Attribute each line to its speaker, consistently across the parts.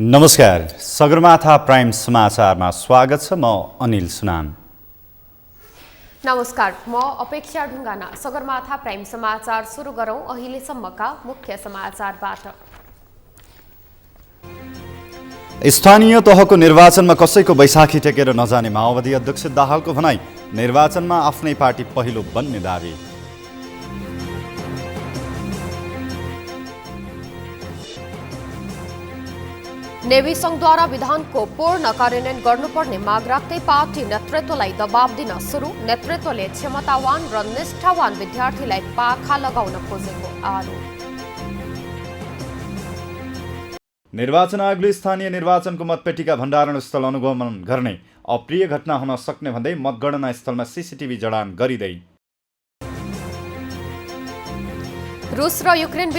Speaker 1: नमस्कार, सगरमाथा प्राइम समाचारमा स्वागत छ। म अनिल सुनाम।
Speaker 2: नमस्कार, म अपेक्षा ढुङ्गाना। सगरमाथा प्राइम समाचार सुरु गरौँ अहिलेसम्मका मुख्य समाचारबाट।
Speaker 1: स्थानीय तहको निर्वाचनमा कसैको बैशाखी टेकेर नजाने माओवादी अध्यक्ष दाहालको भनाई। निर्वाचनमा आफ्नै पार्टी पहिलो बन्ने दावी।
Speaker 2: नेवी सङ्घद्वारा विधानको पूर्ण कार्यान्वयन गर्नुपर्ने माग राख्दै पार्टी नेतृत्वलाई दबाव दिन सुरु। नेतृत्वले क्षमतावान र निष्ठावान विद्यार्थीलाई पाखा लगाउन खोजेको आरोप।
Speaker 1: निर्वाचन आयोगले स्थानीय निर्वाचनको मतपेटिका भण्डारण स्थल अनुगमन गर्ने अप्रिय घटना हुन सक्ने भन्दै मतगणना स्थलमा सीसीटीभी जडान गरिँदै।
Speaker 2: रुस र युक्रेन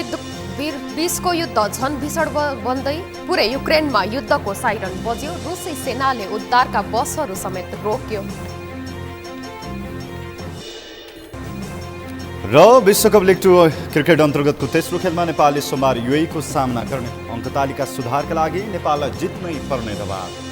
Speaker 2: बीचको युद्ध झन भीषण बन्दै पुरै युक्रेनमा युद्धको साइरन बज्यो। रुसी सेनाले उद्धारका बसहरू समेत रोक्यो।
Speaker 1: र विश्वकप लिग 2 क्रिकेट अन्तर्गतको तेस्रो खेलमा नेपालले सोमबार युएईको सामना गर्ने। अङ्कतालिका सुधारका लागि नेपाललाई जित्नै पर्ने दबाव।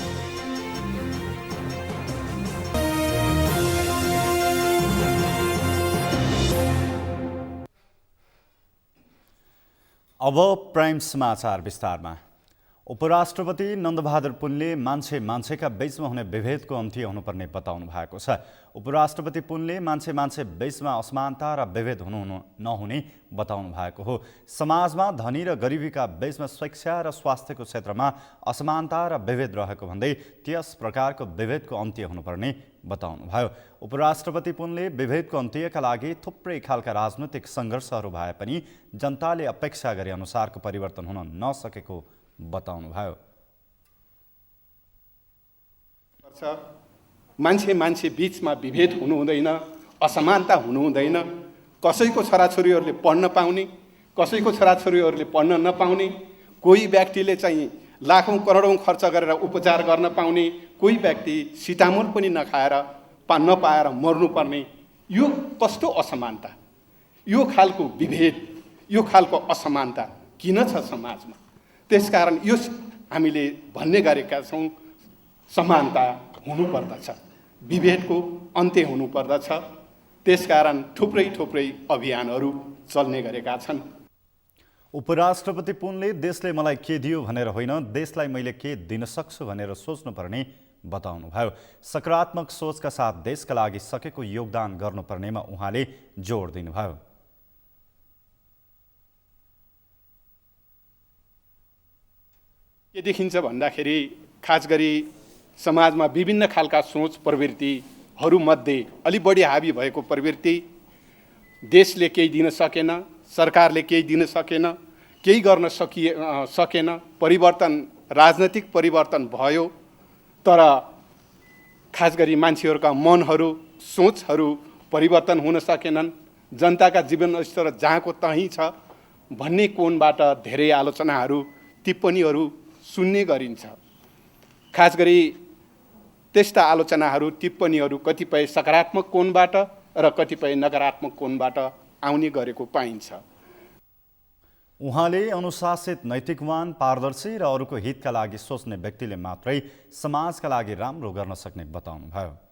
Speaker 1: अब प्राइम समाचार विस्तारमा। उपराष्ट्रपति नन्दबहादुर पुनले मान्छेका बीचमा हुने विभेदको अन्त्य हुनुपर्ने बताउनु भएको छ। उपराष्ट्रपति पुनले मान्छे बीचमा असमानता र विभेद नहुने बताउनु भएको हो। समाजमा धनी र गरिबीका बीचमा शिक्षा र स्वास्थ्यको क्षेत्रमा असमानता र विभेद रहेको भन्दै त्यस प्रकारको विभेदको अन्त्य हुनुपर्ने बताउनुभयो। उपराष्ट्रपति पुनले विभेदको अन्त्यका लागि थुप्रै खालका राजनैतिक सङ्घर्षहरू भए पनि जनताले अपेक्षा गरे अनुसारको परिवर्तन हुन नसकेको बताउनुभयो।
Speaker 3: मान्छे बीचमा विभेद हुनु हुँदैन, असमानता हुनु हुँदैन। कसैको छोराछोरीहरूले पढ्न पाउने, कसैको छोराछोरीहरूले पढ्न नपाउने, कोही व्यक्तिले चाहिँ लाखौँ करोडौँ खर्च गरेर उपचार गर्न पाउने, कोही व्यक्ति सिटामोल पनि नपाएर मर्नुपर्ने। यो कस्तो असमानता, यो खालको विभेद, यो खालको असमानता किन छ समाजमा? त्यसकारण यो हामीले भन्ने गरेका छौँ, समानता हुनुपर्दछ, विभेदको अन्त्य हुनुपर्दछ। त्यसकारण थुप्रै अभियानहरू चल्ने गरेका छन्।
Speaker 1: उपराष्ट्रपति पुनले देशले मलाई के दियो भनेर होइन, देशलाई मैले के दिन सक्छु भनेर सोच्नुपर्ने बताउनुभयो। सकारात्मक सोचका साथ देशका लागि सकेको योगदान गर्नुपर्नेमा उहाँले जोड दिनुभयो।
Speaker 3: के देखिन्छ भन्दाखेरि खास गरी समाजमा विभिन्न खालका सोच प्रवृत्तिहरूमध्ये अलि बढी हावी भएको प्रवृत्ति, देशले केही दिन सकेन, सरकारले केही दिन सकेन, केही गर्न सकेन, परिवर्तन, राजनैतिक परिवर्तन भयो तर खास गरी मान्छेहरूका मनहरू, सोचहरू परिवर्तन हुन सकेनन्। जनताका जीवनस्तर जहाँको तहीँ छ भन्ने कोणबाट धेरै आलोचनाहरू, टिप्पणीहरू सुन्ने गरिन्छ। खास गरी त्यस्ता आलोचनाहरू, टिप्पणीहरू कतिपय सकारात्मक कोणबाट र कतिपय नकारात्मक कोणबाट आउने गरेको पाइन्छ।
Speaker 1: उहाँले अनुशासित, नैतिकवान, पारदर्शी र अरूको हितका लागि सोच्ने व्यक्तिले मात्रै समाजका लागि राम्रो गर्न सक्ने बताउनुभयो।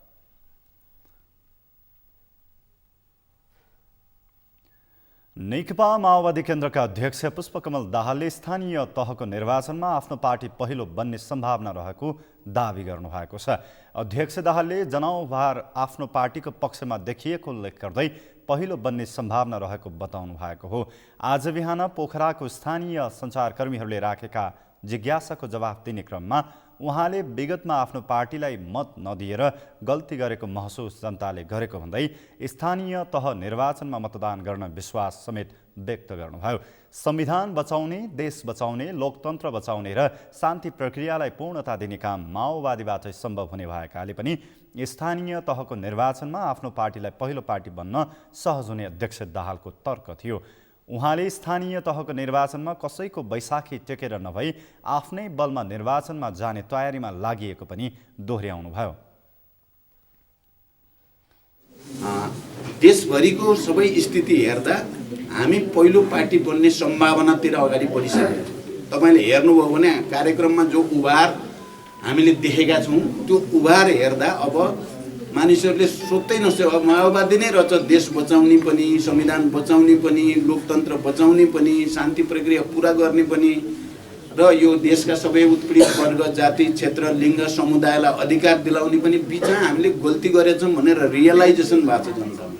Speaker 1: नेकपा माओवादी केन्द्रका अध्यक्ष पुष्पकमल दाहालले स्थानीय तहको निर्वाचनमा आफ्नो पार्टी पहिलो बन्ने सम्भावना रहेको दावी गर्नुभएको छ। अध्यक्ष दाहालले जनाउभार आफ्नो पार्टीको पक्षमा देखिएको उल्लेख गर्दै पहिलो बन्ने सम्भावना रहेको बताउनु भएको हो। आज बिहान पोखराको स्थानीय सञ्चारकर्मीहरूले राखेका जिज्ञासाको जवाफ दिने क्रममा उहाँले विगतमा आफ्नो पार्टीलाई मत नदिएर गल्ती गरेको महसुस जनताले गरेको भन्दै स्थानीय तह निर्वाचनमा मतदान गर्न विश्वास समेत व्यक्त गर्नुभयो। संविधान बचाउने, देश बचाउने, लोकतन्त्र बचाउने र शान्ति प्रक्रियालाई पूर्णता दिने काम माओवादीबाटै सम्भव हुने भएकाले पनि स्थानीय तहको निर्वाचनमा आफ्नो पार्टीलाई पहिलो पार्टी बन्न सहज हुने अध्यक्ष दाहालको तर्क थियो। उहाँले स्थानीय तहको निर्वाचनमा कसैको बैशाखी टेकेर नभई आफ्नै बलमा निर्वाचनमा जाने तयारीमा लागिएको पनि दोहोर्याउनुभयो।
Speaker 4: देशभरिको सबै स्थिति हेर्दा हामी पहिलो पार्टी बन्ने सम्भावनातिर अगाडि बढिसकेका छौँ। तपाईँले हेर्नुभयो भने कार्यक्रममा जो उभार हामीले देखेका छौँ त्यो उभार हेर्दा अब मानिसहरूले सोध्दै नसो अब माओवादी नै रहेछ देश बचाउने पनि, संविधान बचाउने पनि, लोकतन्त्र बचाउने पनि, शान्ति प्रक्रिया पुरा गर्ने पनि र यो देशका सबै उत्पीडित वर्ग, जाति, क्षेत्र, लिङ्ग, समुदायलाई अधिकार दिलाउने पनि बिचमा हामीले गल्ती गरेछौँ भनेर रियलाइजेसन भएको छ जनतामा।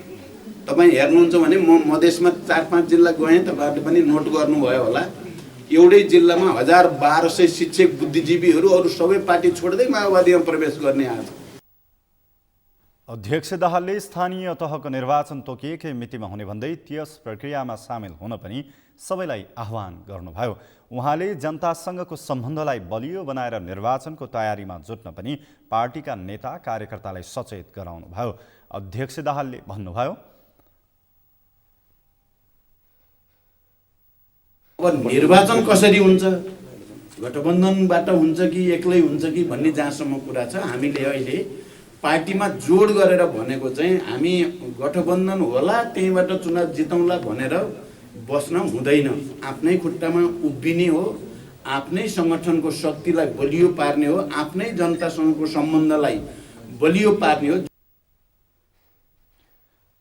Speaker 4: तपाईँ हेर्नुहुन्छ भने म मधेसमा 4-5 जिल्ला गएँ, तपाईँहरूले पनि नोट गर्नुभयो होला। एउटै जिल्लामा 1200 शिक्षक बुद्धिजीवीहरू अरू सबै पार्टी छोड्दै माओवादीमा प्रवेश गर्ने आज।
Speaker 1: अध्यक्ष दाहालले स्थानीय तहको निर्वाचन तोकिएकै मितिमा हुने भन्दै त्यस प्रक्रियामा सामेल हुन पनि सबैलाई आह्वान गर्नुभयो। उहाँले जनतासँगको सम्बन्धलाई बलियो बनाएर निर्वाचनको तयारीमा जुट्न पनि पार्टीका नेता कार्यकर्तालाई सचेत गराउनुभयो। अध्यक्ष दाहालले भन्नुभयो,
Speaker 4: अब निर्वाचन कसरी हुन्छ, गठबन्धनबाट हुन्छ कि एक्लै हुन्छ कि भन्ने जहाँसम्म कुरा छ, हामीले अहिले पार्टीमा जोड गरेर भनेको चाहिँ हामी गठबन्धन होला त्यहीँबाट चुनाव जितौँला भनेर बस्न हुँदैन। आफ्नै खुट्टामा उभिने हो, आफ्नै सङ्गठनको शक्तिलाई बलियो पार्ने हो, आफ्नै जनतासँगको सम्बन्धलाई बलियो पार्ने हो।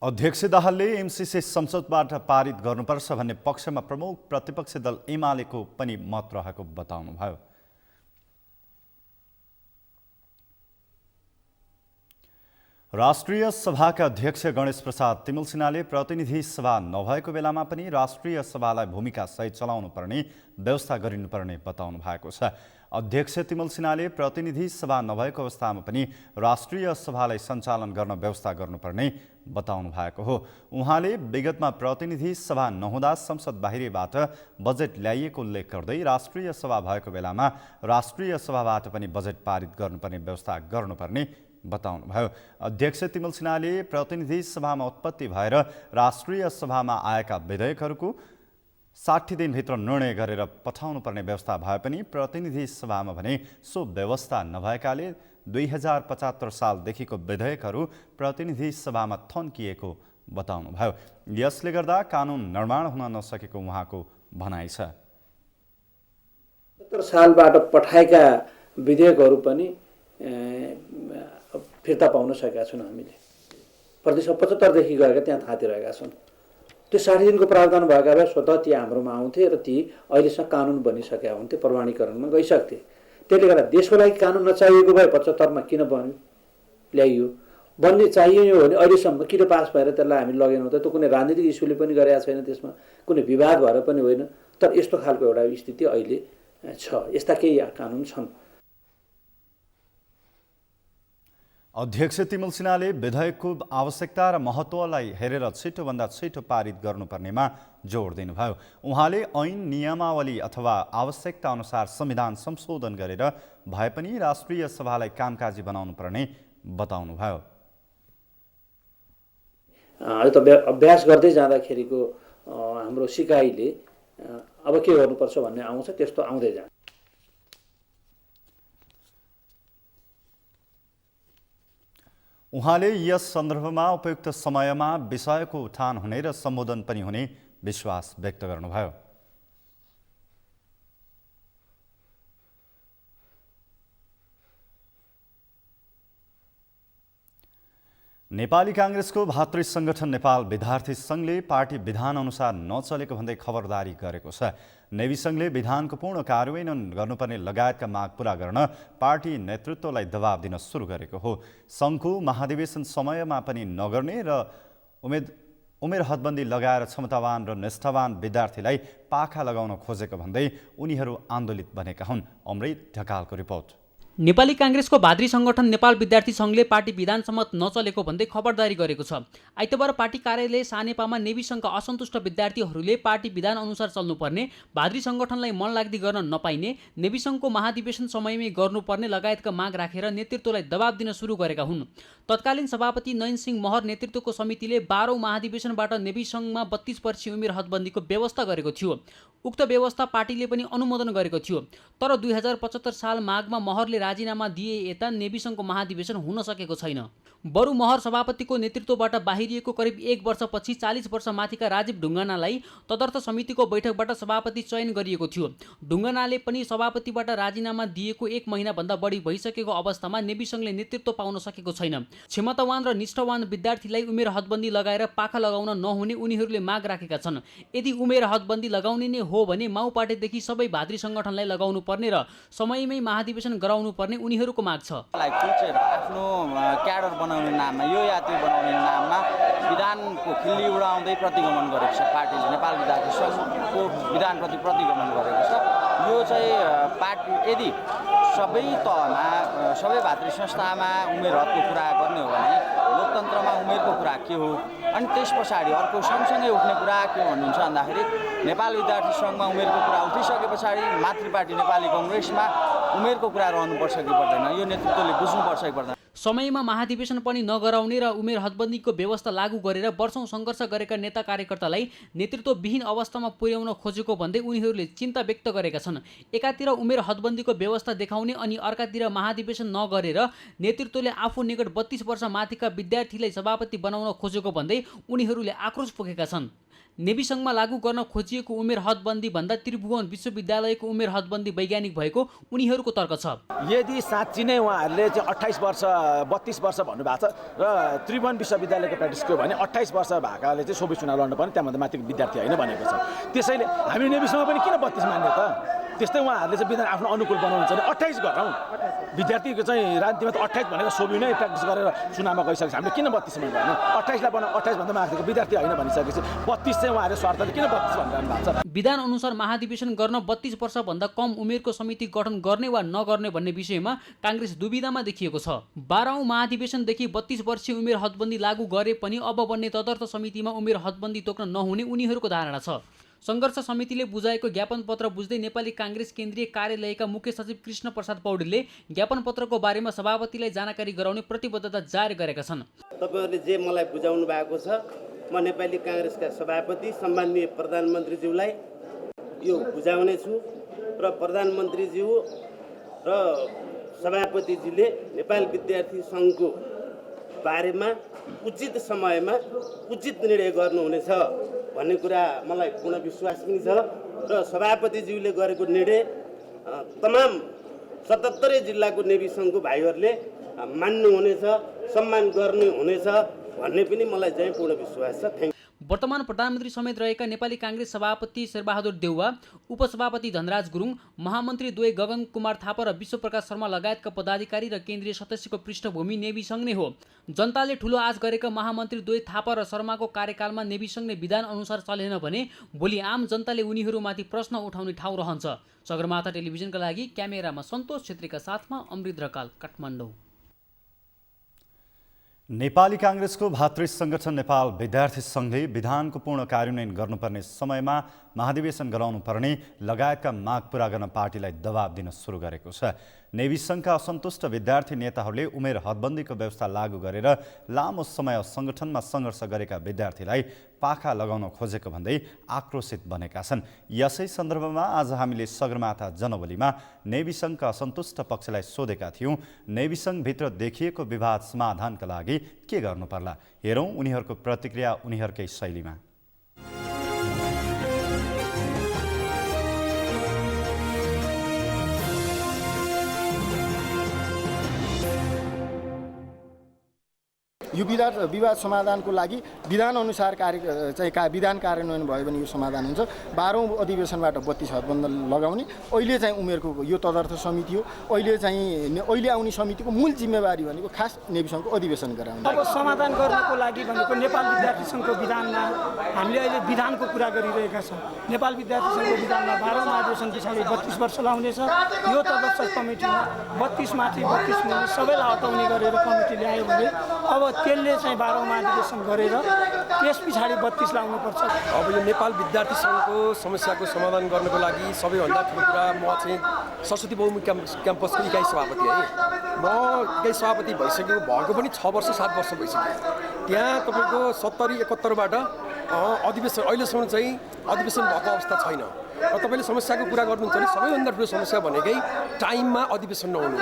Speaker 1: अध्यक्ष दाहालले एमसिसी संसदबाट पारित गर्नुपर्छ भन्ने पक्षमा प्रमुख प्रतिपक्षी दल एमालेको पनि मत रहेको बताउनुभयो। राष्ट्रिय सभाका अध्यक्ष गणेश प्रसाद तिमल सिन्हाले प्रतिनिधि सभा नभएको बेलामा पनि राष्ट्रिय सभालाई भूमिका सहित चलाउनु पर्ने व्यवस्था गरिनुपर्ने बताउनु भएको छ। अध्यक्ष तिमल सिन्हाले प्रतिनिधि सभा नभएको अवस्थामा पनि राष्ट्रिय सभालाई सञ्चालन गर्न व्यवस्था गर्नुपर्ने बताउनु भएको हो। उहाँले विगतमा प्रतिनिधि सभा नहुँदा संसद बाहिरबाट बजेट ल्याइएको उल्लेख गर्दै राष्ट्रिय सभा भएको बेलामा राष्ट्रिय सभाबाट पनि बजेट पारित गर्नुपर्ने व्यवस्था गर्नुपर्ने बताउनुभयो। अध्यक्ष तिमल सिन्हाले प्रतिनिधि सभामा उत्पत्ति भएर राष्ट्रिय सभामा आएका विधेयकहरूको 60 दिनभित्र निर्णय गरेर पठाउनु पर्ने व्यवस्था भए पनि प्रतिनिधि सभामा भने सो व्यवस्था नभएकाले 2075 सालदेखिको विधेयकहरू प्रतिनिधि सभामा थन्किएको बताउनुभयो। यसले गर्दा कानुन निर्माण हुन नसकेको उहाँको भनाइ छ।
Speaker 5: 70 सालबाट पठाएका विधेयकहरू पनि फिर्ता पाउन सकेका छौँ। हामीले प्रदेश 75 देखि गएका त्यहाँ थाँतिरहेका छन्। त्यो 60 दिनको प्रावधान भएका भए स्वतः ती हाम्रोमा आउँथे र ती अहिलेसम्म कानुन बनिसकेका हुन्थे, प्रमाणीकरणमा गइसक्थे। त्यसले गर्दा देशको लागि कानुन नचाहिएको भए 75 मा किन बन्यो, ल्याइयो। बन्ने चाहियो भने अहिलेसम्म किन पास भएर त्यसलाई हामी लगेनौँ त? त्यो कुनै राजनीतिक इस्युले पनि गरेका छैन, त्यसमा कुनै विवाद भएर पनि होइन। तर यस्तो खालको एउटा स्थिति अहिले छ। यस्ता केही कानुन छन्।
Speaker 1: अध्यक्ष तिमल सिन्हाले विधेयकको आवश्यकता र महत्त्वलाई हेरेर छिटोभन्दा छिटो पारित गर्नुपर्नेमा जोड दिनुभयो। उहाँले ऐन नियमावली अथवा आवश्यकता अनुसार संविधान संशोधन गरेर भए पनि राष्ट्रिय सभालाई कामकाजी बनाउनु पर्ने बताउनुभयो।
Speaker 5: त अभ्यास गर्दै जाँदाखेरिको हाम्रो सिकाइले अब के गर्नुपर्छ भन्ने आउँछ, त्यस्तो आउँदै जान्छ।
Speaker 1: उहाँले यस सन्दर्भमा उपयुक्त समयमा विषयको उठान हुने र सम्बोधन पनि हुने विश्वास व्यक्त गर्नुभयो। नेपाली काङ्ग्रेसको भातृ सङ्गठन नेपाल विद्यार्थी सङ्घले पार्टी विधान अनुसार नचलेको भन्दै खबरदारी गरेको छ। नेवी सङ्घले विधानको पूर्ण कार्यान्वयन गर्नुपर्ने लगायतका माग पूरा गर्न पार्टी नेतृत्वलाई दबाब दिन सुरु गरेको हो। सङ्घको महाधिवेशन समयमा पनि नगर्ने र उमेर हदबन्दी लगाएर क्षमतावान र निष्ठावान विद्यार्थीलाई पाखा लगाउन खोजेको भन्दै उनीहरू आन्दोलित बनेका हुन्। अमृत ढकालको रिपोर्ट।
Speaker 6: नेपाली काङ्ग्रेसको भातृ सङ्गठन नेपाल विद्यार्थी सङ्घले पार्टी विधान सम्मत नचलेको भन्दै खबरदारी गरेको छ। आइतबार पार्टी कार्यालय सानेपामा नेवी सङ्घका असन्तुष्ट विद्यार्थीहरूले पार्टी विधान अनुसार चल्नुपर्ने, भातृ सङ्गठनलाई मनलाग्दी गर्न नपाइने, नेवी सङ्घको महाधिवेशन समयमै गर्नुपर्ने लगायतका माग राखेर नेतृत्वलाई दबाब दिन सुरु गरेका हुन्। तत्कालीन सभापति नयन सिंह महर नेतृत्वको समितिले 12औं महाधिवेशनबाट नेवी सङ्घमा 32 वर्षीय उमेर हदबन्दीको व्यवस्था गरेको थियो। उक्त व्यवस्था पार्टीले पनि अनुमोदन गरेको थियो। तर 2075 साल माघमा महरले राजीनामा दिए यता नेवी सङ्घको महाधिवेशन हुन सकेको छैन। बरु महर सभापतिको नेतृत्वबाट बाहिरिएको करिब 1 वर्षपछि 40 वर्ष माथिका राजीव ढुङ्गानालाई तदर्थ समितिको बैठकबाट सभापति चयन गरिएको थियो। ढुङ्गानाले पनि सभापतिबाट राजीनामा दिएको 1 महिनाभन्दा बढी भइसकेको अवस्थामा नेविसङ्घले नेतृत्व पाउन सकेको छैन। क्षमतावान र निष्ठावान विद्यार्थीलाई उमेर हदबन्दी लगाएर पाखा लगाउन नहुने उनीहरूले माग राखेका छन्। यदि उमेर हदबन्दी लगाउने नै हो भने माउ पार्टीदेखि सबै भातृ सङ्गठनलाई लगाउनु पर्ने र समयमै महाधिवेशन गराउनु पर्ने उनीहरूको माग छ।
Speaker 7: आफ्नो क्याडर बनाउने नाममा यो या त्यो बनाउने नाममा विधानको खिल्ली उडाउँदै प्रतिगमन गरेको छ। पार्टीले नेपाल विद्यार्थी सङ्घको विधानप्रति प्रतिगमन गरेको छ। यो चाहिँ पार्टी यदि सबै तहमा सबै भातृ संस्थामा उमेर हदको कुरा गर्ने हो भने लोकतन्त्रमा उमेरको कुरा के हो, अनि त्यस पछाडि अर्को सँगसँगै उठ्ने कुरा के भन्नुहुन्छ भन्दाखेरि नेपाल विद्यार्थी सङ्घमा उमेरको कुरा उठिसके पछाडि मातृ पार्टी नेपाली कङ्ग्रेसमा उमेरको कुरा रहनुपर्छ कि पर्दैन, यो नेतृत्वले बुझ्नुपर्छ कि पर्दैन।
Speaker 6: समयमा महाधिवेशन पनि नगराउने र उमेर हदबन्दीको व्यवस्था लागू गरेर वर्षौं सङ्घर्ष गरेका नेता कार्यकर्तालाई नेतृत्वविहीन अवस्थामा पुर्याउन खोजेको भन्दै उनीहरूले चिन्ता व्यक्त गरेका छन्। एकातिर उमेर हदबन्दीको व्यवस्था देखाउने अनि अर्कातिर महाधिवेशन नगरेर नेतृत्वले आफू निकट 32 वर्ष माथिका विद्यार्थीलाई सभापति बनाउन खोजेको भन्दै उनीहरूले आक्रोश पोखेका छन्। नेविसङ्घमा लागू गर्न खोजिएको उमेर हदबन्दी भन्दा त्रिभुवन विश्वविद्यालयको उमेर हदबन्दी वैज्ञानिक भएको उनीहरूको तर्क छ।
Speaker 8: यदि साँच्ची नै उहाँहरूले चाहिँ 28 वर्ष 32 वर्ष भन्नुभएको छ र त्रिभुवन विश्वविद्यालयको प्र्याक्टिस के हो भने 28 वर्ष भएकाले चाहिँ सोभि चुनाव लड्नु पर्ने, त्यहाँभन्दा माथिको विद्यार्थी होइन भनेको छ। त्यसैले हामी नेविसङ्घमा पनि किन 32 मान्ने त? त्यस्तै उहाँहरूले चाहिँ विधान आफ्नो अनुकूल बनाउनु छ भने 28 गरौँ। विद्यार्थीको चाहिँ राजनीतिमा त 28 भनेको सोभि नै प्र्याक्टिस गरेर चुनावमा गइसकेपछि हामीले किन 32 मान्नु भने 28 लाई बनाऊ, 28 भन्दा माथिको विद्यार्थी होइन भनिसकेपछि 32 चाहिँ उहाँहरूले स्वार्थले किन 32 भनिरहनु भएको छ?
Speaker 6: विधान अनुसार महाधिवेशन गर्न 32 वर्षभन्दा कम उमेरको समिति गठन गर्ने वा नगर्ने भन्ने विषयमा काङ्ग्रेस दुविधामा देखिएको छ। 12औं महाधिवेशनदेखि 32 वर्षीय उमेर हदबन्दी लागू गरे पनि अब बन्ने तदर्थ समितिमा उमेर हदबन्दी तोक्न नहुने उनीहरूको धारणा छ। सङ्घर्ष समितिले बुझाएको ज्ञापन पत्र बुझ्दै नेपाली काङ्ग्रेस केन्द्रीय कार्यालयका मुख्य सचिव कृष्ण प्रसाद पौडेलले ज्ञापन पत्रको बारेमा सभापतिलाई जानकारी गराउने प्रतिबद्धता जारी गरेका छन्।
Speaker 9: तपाईहरुले जे मलाई बुझाउनु भएको छ, म नेपाली काङ्ग्रेसका सभापति सम्माननीय प्रधानमन्त्रीज्यूलाई यो बुझाउने छु र प्रधानमन्त्रीज्यू र सभापतिजीले नेपाल विद्यार्थी सङ्घको बारेमा उचित समयमा उचित निर्णय गर्नुहुनेछ भन्ने कुरा मलाई पूर्ण विश्वास पनि छ र सभापतिज्यूले गरेको निर्णय तमाम 77 जिल्लाको नेवी सङ्घको भाइहरूले मान्नुहुनेछ, सम्मान गर्नुहुनेछ भन्ने पनि मलाई चाहिँ पूर्ण विश्वास छ।
Speaker 6: वर्तमान प्रधानमन्त्री समेत रहेका नेपाली काङ्ग्रेस सभापति शेरबहादुर देउवा, उपसभापति धनराज गुरुङ, महामन्त्री द्वय गगन कुमार थापा र विश्वप्रकाश शर्मा लगायतका पदाधिकारी र केन्द्रीय सदस्यको पृष्ठभूमि नेविसङ्घ नै हो। जनताले ठूलो आश गरेका महामन्त्री द्वय थापा र शर्माको कार्यकालमा नेविसङ्घले विधान अनुसार चलेन भने भोलि आम जनताले उनीहरूमाथि प्रश्न उठाउने ठाउँ रहन्छ। सगरमाथा टेलिभिजनका लागि क्यामेरामा सन्तोष छेत्रीका साथमा अमृत रकाल, काठमाडौँ।
Speaker 1: नेपाली काङ्ग्रेसको भातृ सङ्गठन नेपाल विद्यार्थी सङ्घले विधानको पूर्ण कार्यान्वयन गर्नुपर्ने समयमा महाधिवेशन गराउनुपर्ने लगायतका माग पूरा गर्न पार्टीलाई दबाब दिन सुरु गरेको छ। नेवी सङ्घका असन्तुष्ट विद्यार्थी नेताहरूले उमेर हदबन्दीको व्यवस्था लागू गरेर लामो समय सङ्गठनमा सङ्घर्ष गरेका विद्यार्थीलाई पाखा लगाउन खोजेको भन्दै आक्रोशित बनेका छन्। यसै सन्दर्भमा आज हामीले सगरमाथा जनबलीमा नेवी सङ्घका असन्तुष्ट पक्षलाई सोधेका थियौँ, नेवी सङ्घभित्र देखिएको विवाद समाधानका लागि के गर्नु पर्ला? हेरौँ उनीहरूको प्रतिक्रिया उनीहरूकै शैलीमा।
Speaker 10: यो विवाद समाधानको लागि विधान अनुसार विधान कार्यान्वयन भयो भने यो समाधान हुन्छ। 12औं अधिवेशनबाट 32 हदबन्द लगाउने अहिले चाहिँ उमेरको यो तदर्थ समिति हो। अहिले आउने समितिको मूल जिम्मेवारी भनेको खास नेवी सङ्घको अधिवेशन गराउने।
Speaker 11: अब समाधान गर्नको लागि भनेको नेपाल विद्यार्थी सङ्घको विधानमा हामीले अहिले विधानको कुरा गरिरहेका छौँ। नेपाल विद्यार्थी सङ्घको विधानमा 12औं महाधिवेशन पछाडि 32 वर्ष लाउनेछ। यो तदर्थ कमिटीमा 32 माथि 32 मुनि सबैलाई हटाउने गरेर कमिटी ल्यायो भने अब त्यसले चाहिँ 12औं महाधिवेशन गरेर त्यस पछाडि 32 लाउनुपर्छ।
Speaker 12: अब यो नेपाल विद्यार्थी सङ्घको समस्याको समाधान गर्नको लागि सबैभन्दा ठुलो कुरा, म चाहिँ सरस्वती बहुमुखी क्याम्पसको इकाइ सभापति है। म इकाइ सभापति भएको पनि 6 वर्ष 7 वर्ष भइसक्यो। त्यहाँ तपाईँको 70-71बाट अधिवेशन अहिलेसम्म चाहिँ अधिवेशन भएको अवस्था छैन। र तपाईँले समस्याको कुरा गर्नुहुन्छ भने सबैभन्दा ठुलो समस्या भनेकै टाइममा अधिवेशन नहुनु।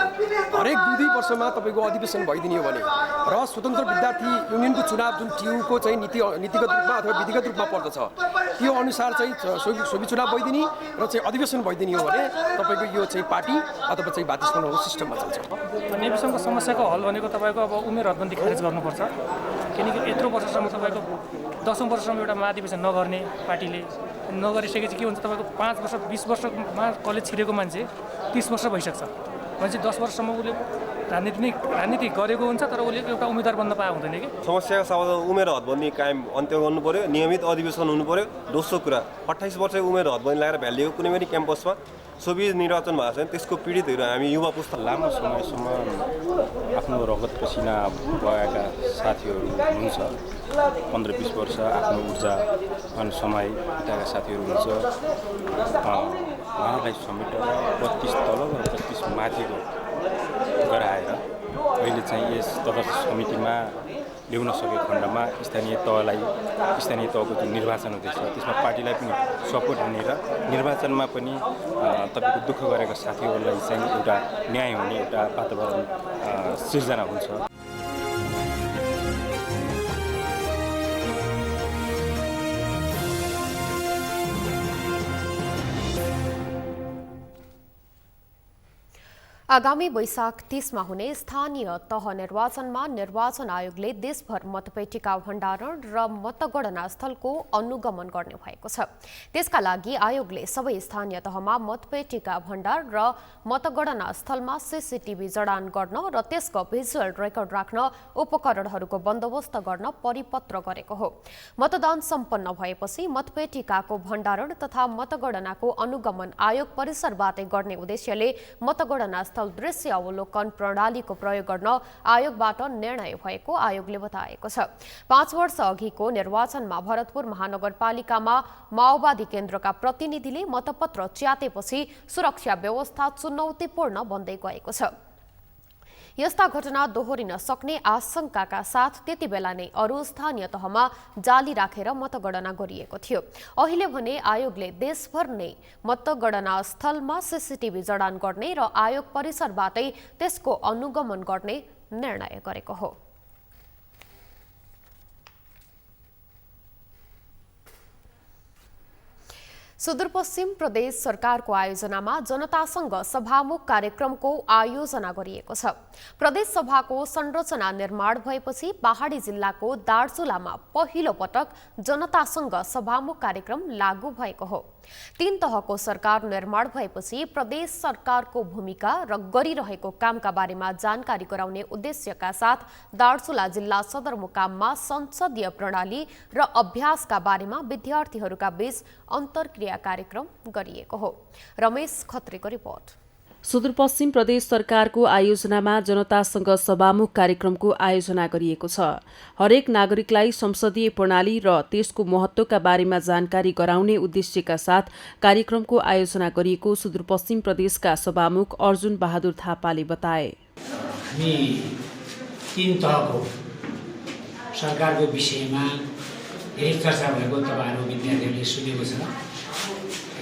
Speaker 12: हरेक 2-2 वर्षमा तपाईँको अधिवेशन भइदिने हो भने र स्वतन्त्र विद्यार्थी युनियनको चुनाव जुन टियुको चाहिँ नीतिगत रूपमा अथवा विधिगत रूपमा पर्दछ त्यो अनुसार चाहिँ सोभि चुनाव भइदिने र चाहिँ अधिवेशन भइदिने हो भने तपाईँको यो चाहिँ पार्टी अथवा चाहिँ बाध्यस्थानहरू सिस्टममा चल्छ।
Speaker 13: नेविसँगको समस्याको हल भनेको तपाईँको अब उमेर हदबन्दी खारेज गर्नुपर्छ, किनकि यत्रो वर्षसम्म तपाईँको 10औं वर्षसम्म एउटा महाधिवेशन नगर्ने पार्टीले नगरिसकेपछि के हुन्छ, तपाईँको 5 वर्ष 20 वर्षमा कलेज छिरेको मान्छे 30 वर्ष भइसक्छ, मान्छे 10 वर्षसम्म उसले राजनीति गरेको हुन्छ तर उसले एउटा उम्मेदवार बन्न पाएको हुँदैन कि।
Speaker 14: समस्याको समाधान उमेर हदबन्दी कायम अन्त्य गर्नु पर्यो, नियमित अधिवेशन हुनु पर्यो। दोस्रो कुरा 28 वर्ष उमेर हदबन्दी लगाएर भ्यालिएको कुनै पनि क्याम्पसमा सोभि निर्वाचन भएको छ भने त्यसको पीडितहरू हामी युवा पुस्ता
Speaker 15: लामो समयसम्म आफ्नो रगत पसिना बगाएका साथीहरू हुनुहुन्छ, 15-20 वर्ष आफ्नो ऊर्जा अनि समय बिताएका साथीहरू हुन्छ। उहाँहरूलाई समेटेर 32 तल र 32 माथिको गराएर अहिले चाहिँ यस तदर्थ समितिमा ल्याउन सकेको खण्डमा स्थानीय तहको जुन निर्वाचन हुँदैछ त्यसमा पार्टीलाई पनि सपोर्ट हुने र निर्वाचनमा पनि तपाईँको दुःख गरेका साथीहरूलाई चाहिँ एउटा न्याय हुने एउटा वातावरण सिर्जना हुन्छ।
Speaker 2: आगामी वैशाख 30 मा हुने स्थानीय तह निर्वाचनमा निर्वाचन आयोगले देशभर मतपेटिका भण्डारण र मतगणना स्थलको अनुगमन गर्ने भएको छ। त्यसका लागि आयोगले सबै स्थानीय तहमा मतपेटिका भण्डार र मतगणना स्थलमा सीसीटीभी जडान गर्न र त्यसको भिजुअल रेकर्ड राख्न उपकरणहरूको बन्दोबस्त गर्न परिपत्र गरेको हो। मतदान सम्पन्न भएपछि मतपेटिकाको भण्डारण तथा मतगणनाको अनुगमन आयोग परिसरबाटै गर्ने उद्देश्यले मतगणना दृश्य अवलोकन प्रणालीको प्रयोग गर्न आयोगबाट निर्णय भएको आयोगले बताएको छ। 5 वर्ष अघिको निर्वाचनमा भरतपुर महानगरपालिकामा माओवादी केन्द्रका प्रतिनिधिले मतपत्र च्यातेपछि सुरक्षा व्यवस्था चुनौतीपूर्ण बन्दै गएको छ। यस्ता घटना दोहोरिन सक्ने आशंकाका साथ त्यति बेला नै अरू स्थानीय तहमा जाली राखेर मतगणना गरिएको थियो। अहिले भने आयोगले देशभर नै मतगणना स्थलमा सीसीटीभी जडान गर्ने र आयोग परिसरबाटै त्यसको अनुगमन गर्ने निर्णय गरेको हो। सुदूरपश्चिम प्रदेश सरकारको आयोजनामा जनतासँग सभामुख कार्यक्रमको आयोजना गरिएको छ। प्रदेश सभाको संरचना निर्माण भएपछि पहाडी जिल्लाको दार्चुलामा पहिलो पटक जनतासँग सभामुख कार्यक्रम लागू भएको हो। 3 तहको सरकार निर्माण भएपछि प्रदेश सरकारको भूमिका र गरिरहेको कामका बारेमा जानकारी गराउने उद्देश्यका साथ दार्चुला जिल्ला सदरमुकाममा संसदीय प्रणाली र अभ्यासका बारेमा विद्यार्थीहरूका बीच अन्तर्क्रिया कार्यक्रम गरिएको हो। रमेश खत्रीको रिपोर्ट।
Speaker 16: सुदूरपश्चिम प्रदेश सरकारको आयोजनामा जनतासँग सभामुख कार्यक्रमको आयोजना गरिएको छ। हरेक नागरिकलाई संसदीय प्रणाली र त्यसको महत्त्वका बारेमा जानकारी गराउने उद्देश्यका साथ कार्यक्रमको आयोजना गरिएको सुदूरपश्चिम प्रदेशका सभामुख अर्जुन बहादुर थापाले बताए।
Speaker 17: हामी 3 तहको सरकारको विषयमा धेरै चर्चा भएको तपाईहरु विद्यार्थीहरूले सुनेको छ,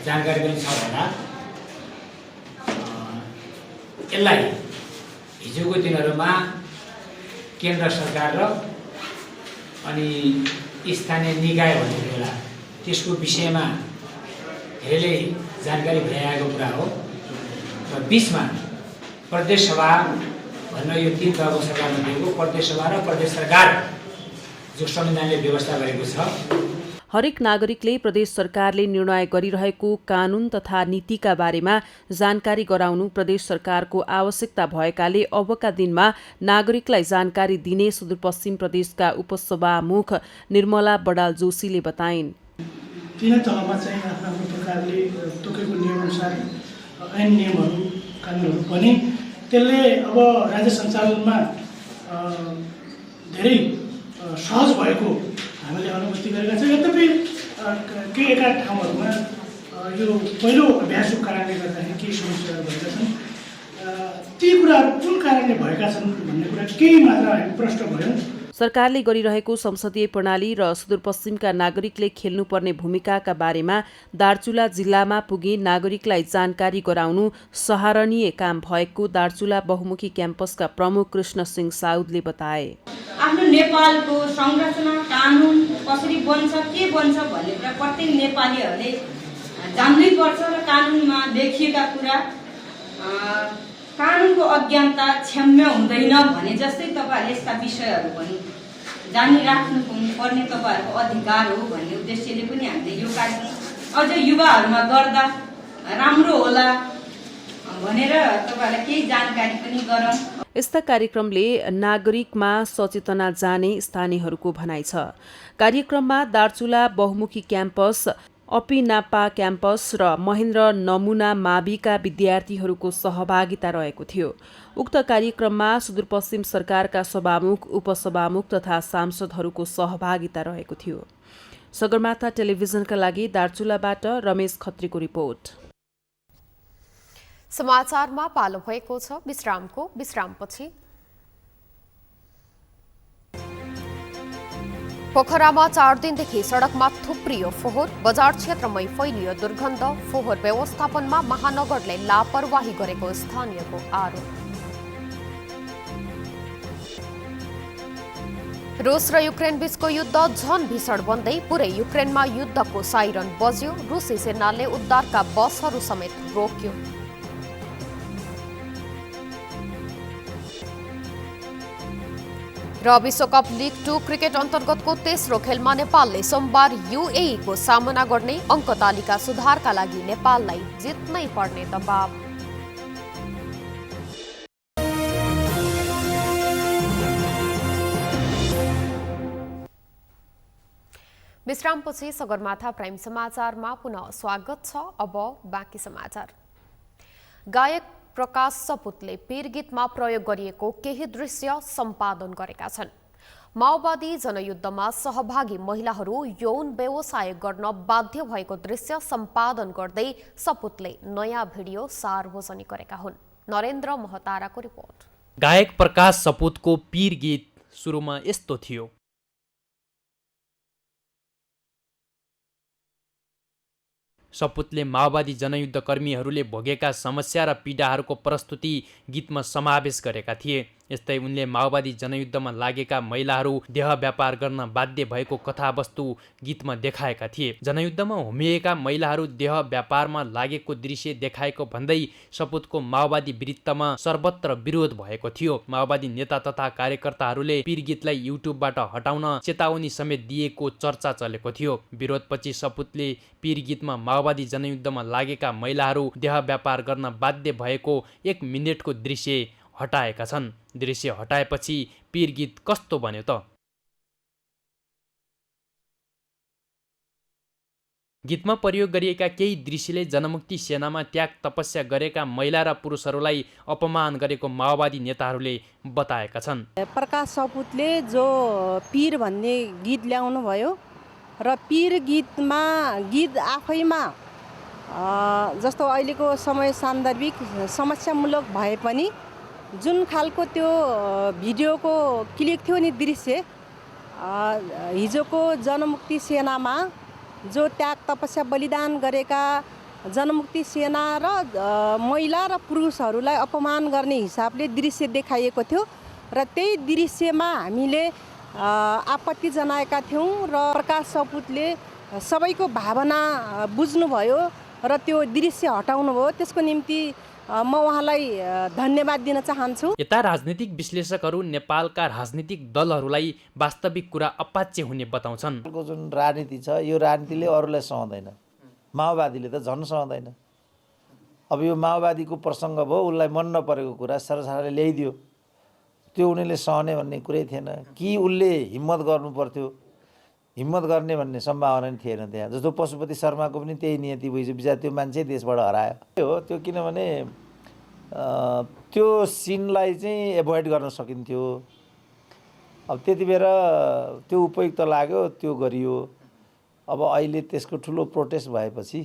Speaker 17: जानकारी पनि छ होला। यसलाई हिजोको दिनहरूमा केन्द्र सरकार र अनि स्थानीय निकाय भन्ने बेला त्यसको विषयमा धेरैले जानकारी भइरहेको कुरा हो र बीचमा प्रदेश सभा भन्ने यो 3 तहको सरकारमा दिएको प्रदेश सभा र प्रदेश सरकार जो संविधानले व्यवस्था गरेको छ।
Speaker 16: हरेक नागरिकले प्रदेश सरकारले निर्णय गरिरहेको कानून तथा नीतिका बारेमा जानकारी गराउनु प्रदेश सरकारको आवश्यकता भएकाले अबका दिनमा नागरिकलाई जानकारी दिने सुदूरपश्चिम प्रदेशका उपसभामुख निर्मला बडाल जोशीले बताइन्।
Speaker 11: 3 तहमा चाहिँ आफ्नो प्रकारले तोकेको नियमअनुसार ऐन नियमहरू कानुनहरू पनि त्यसले अब राज्य सञ्चालनमा धेरै सहज भएको हामीले अनुभूति गरेका छौँ। यद्यपि केही एका ठाउँहरूमा यो पहिलो अभ्यासको कारणले गर्दाखेरि केही समस्याहरू भएका छन्। ती कुराहरू कुन कारणले भएका छन् भन्ने कुरा केही मात्र हामी प्रश्न भयो।
Speaker 16: सरकारले गरिरहेको संसदीय प्रणाली र सुदूरपश्चिमका नागरिकले खेल्नुपर्ने भूमिकाका बारेमा दार्चुला जिल्लामा पुगी नागरिकलाई जानकारी गराउनु सराहनीय काम भएको दार्चुला बहुमुखी क्याम्पसका प्रमुख कृष्ण सिंह साउदले बताए।
Speaker 18: आफ्नो नेपालको संरचना कानुन कसरी बन्छ के बन्छ भन्ने कुरा प्रत्येक नेपालीहरूले जान्नै पर्छ र कानुनमा लेखिएका कुरा कानुनको अज्ञानता क्षम्य हुँदैन भने जस्तै तपाईँहरूले यस्ता विषयहरू पनि जानिराख्नु पर्ने तपाईँहरूको अधिकार हो भन्ने उद्देश्यले पनि हामीले यो कार्यक्रम अझ युवाहरूमा गर्दा राम्रो होला भनेर तपाईँहरूलाई केही जानकारी पनि गरौँ।
Speaker 16: यस्ता कार्यक्रमले नागरिकमा सचेतना जाने स्थानीयहरूको भनाइ छ। कार्यक्रममा दार्चुला बहुमुखी क्याम्पस, अपिनापा क्याम्पस र महेन्द्र नमुना माविका विद्यार्थीहरूको सहभागिता रहेको थियो। उक्त कार्यक्रममा सुदूरपश्चिम सरकारका सभामुख, उपसभामुख तथा सांसदहरूको सहभागिता रहेको थियो। सगरमाथा टेलिभिजनका लागि दार्चुलाबाट रमेश खत्रीको रिपोर्ट।
Speaker 2: समाचारमा पालो भएको छ विश्रामको। विश्रामपछि पोखरामा 4 दिनदेखि सडकमा थुप्रियो फोहोर, बजार क्षेत्रमै फैलियो दुर्गन्ध। फोहोर व्यवस्थापनमा महानगरले लापरवाही गरेको स्थानीयको आरोप। रुस र युक्रेन बीचको युद्ध झन भीषण बन्दै पुरै युक्रेनमा युद्धको साइरन बज्यो। रुसी सेनाले उद्धारका बसहरू समेत रोक्यो। र विश्वकप लिग 2 क्रिकेट अन्तर्गतको तेस्रो खेलमा नेपालले सोमबार युएई को सामना गर्ने। अङ्क तालिका सुधारका लागि नेपाललाई जित्नै पर्ने दबाव। विश्रामपछि सगरमाथा प्राइम समाचारमा पुनः स्वागत छ। अब बाँकी समाचार। गायक प्रकाश सपुतले पीर गीतमा प्रयोग गरिएको केही दृश्य सम्पादन गरेका छन्। माओवादी जनयुद्धमा सहभागी महिलाहरू यौन व्यवसाय गर्न बाध्य भएको दृश्य सम्पादन गर्दै सपुतले नयाँ भिडियो सार्वजनिक गरेका हुन्। नरेन्द्र महताराको रिपोर्ट।
Speaker 6: गायक प्रकाश सपुतको पीर गीत सुरुमा यस्तो थियो। सपुतले माओवादी जनयुद्ध कर्मीहरूले भोगेका समस्या र पीडाहरूको प्रस्तुति गीतमा समावेश गरेका थिए। यस्तै उनले माओवादी जनयुद्धमा लागेका महिलाहरू देह व्यापार गर्न बाध्य भएको कथावस्तु गीतमा देखाएका थिए। जनयुद्धमा होमिएका महिलाहरू देह व्यापारमा लागेको दृश्य देखाएको भन्दै सपुतको माओवादी विरुद्धमा सर्वत्र विरोध भएको थियो। माओवादी नेता तथा कार्यकर्ताहरूले पीर गीतलाई युट्युबबाट हटाउन चेतावनी समेत दिएको चर्चा चलेको थियो। विरोधपछि सपुतले पीर गीतमा माओवादी जनयुद्धमा लागेका महिलाहरू देह व्यापार गर्न बाध्य भएको 1 मिनेटको दृश्य हटाएका छन्। दृश्य हटाएपछि पीर गीत कस्तो बन्यो त? गीतमा प्रयोग गरिएका केही दृश्यले जनमुक्ति सेनामा त्याग तपस्या गरेका महिला र पुरुषहरूलाई अपमान गरेको माओवादी नेताहरूले बताएका छन्।
Speaker 19: प्रकाश सपुतले जो पीर भन्ने गीत ल्याउनु भयो र पीर गीतमा गीत आफैमा जस्तो अहिलेको समय सान्दर्भिक समस्यामूलक भए पनि जुन खालको त्यो भिडियोको क्लिक थियो नि दृश्य, हिजोको जनमुक्ति सेनामा जो त्याग तपस्या बलिदान गरेका जनमुक्ति सेना र महिला र पुरुषहरूलाई अपमान गर्ने हिसाबले दृश्य देखाइएको थियो र त्यही दृश्यमा हामीले आपत्ति जनाएका थियौँ र प्रकाश सपुतले सबैको भावना बुझ्नुभयो र त्यो दृश्य हटाउनु भयो। त्यसको निम्ति म उहाँलाई धन्यवाद दिन चाहन्छु।
Speaker 6: यता राजनीतिक विश्लेषकहरू नेपालका राजनीतिक दलहरूलाई वास्तविक कुरा अपाच्य हुने बताउँछन्।
Speaker 20: जुन राजनीति छ यो राजनीतिले अरूलाई सहँदैन, माओवादीले त झन् सहँदैन। अब यो माओवादीको प्रसङ्ग भयो, उसलाई मन नपरेको कुरा सरकारले ल्याइदियो, त्यो उनीहरूले सहने भन्ने कुरै थिएन कि उसले हिम्मत गर्नु पर्थ्यो। हिम्मत गर्ने भन्ने सम्भावना नै थिएन त्यहाँ। जस्तो पशुपति शर्माको पनि त्यही नियति भइसक्यो, बिचरा त्यो मान्छे देशबाट हरायो हो। त्यो किनभने त्यो सिनलाई चाहिँ एभोइड गर्न सकिन्थ्यो। अब त्यति बेर त्यो उपयुक्त लाग्यो, त्यो गरियो। अब अहिले त्यसको ठुलो प्रोटेस्ट भएपछि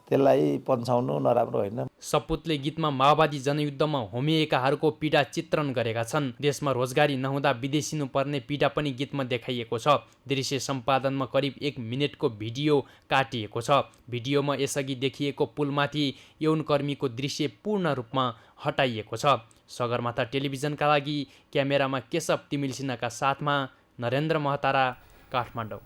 Speaker 20: त्यसलाई पन्छाउनु नराम्रो होइन।
Speaker 21: सपुतले गीतमा माओवादी जनयुद्धमा होमिएकाहरूको पीडा चित्रण गरेका छन्। देशमा रोजगारी नहुँदा विदेशिनु पर्ने पीडा पनि गीतमा देखाइएको छ। दृश्य सम्पादनमा करिब 1 मिनेटको भिडियो काटिएको छ। भिडियोमा यसअघि देखिएको पुलमाथि यौनकर्मीको दृश्य पूर्ण रूपमा हटाइएको छ। सगरमाथा टेलिभिजनका लागि क्यामेरामा केशव तिमिल सिन्हाका साथमा नरेन्द्र महतारा, काठमाडौँ।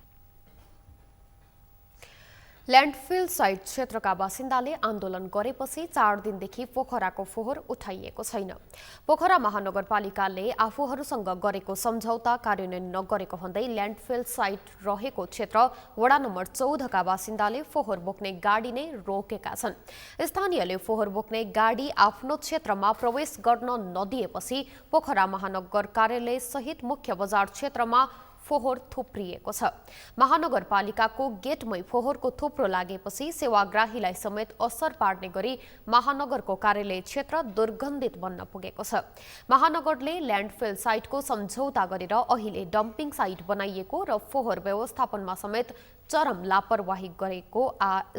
Speaker 2: ल्यान्डफिल साइट क्षेत्रका बासिन्दाले आन्दोलन गरेपछि 4 दिनदेखि पोखराको फोहोर उठाइएको छैन। पोखरा महानगरपालिकाले आफूहरूसँग गरेको सम्झौता कार्यान्वयन नगरेको भन्दै ल्यान्डफिल साइट रहेको क्षेत्र वडा नम्बर 14 का बासिन्दाले फोहोर बोक्ने गाडी नै रोकेका छन्। स्थानीयले फोहोर बोक्ने गाडी आफ्नो क्षेत्रमा प्रवेश गर्न नदिएपछि पोखरा महानगर कार्यालय सहित मुख्य बजार क्षेत्रमा फोहोर थुप्रिएको छ। महानगरपालिकाको गेटमै फोहोरको थुप्रो लागेपछि सेवाग्राहीलाई समेत असर पार्ने गरी महानगरको कार्यालय क्षेत्र दुर्गन्धित बन्न पुगेको छ। महानगरले ल्यान्डफिल साइटको सम्झौता गरेर अहिले डम्पिङ साइट बनाइएको र फोहोर व्यवस्थापनमा समेत चरम लापरवाही गरेको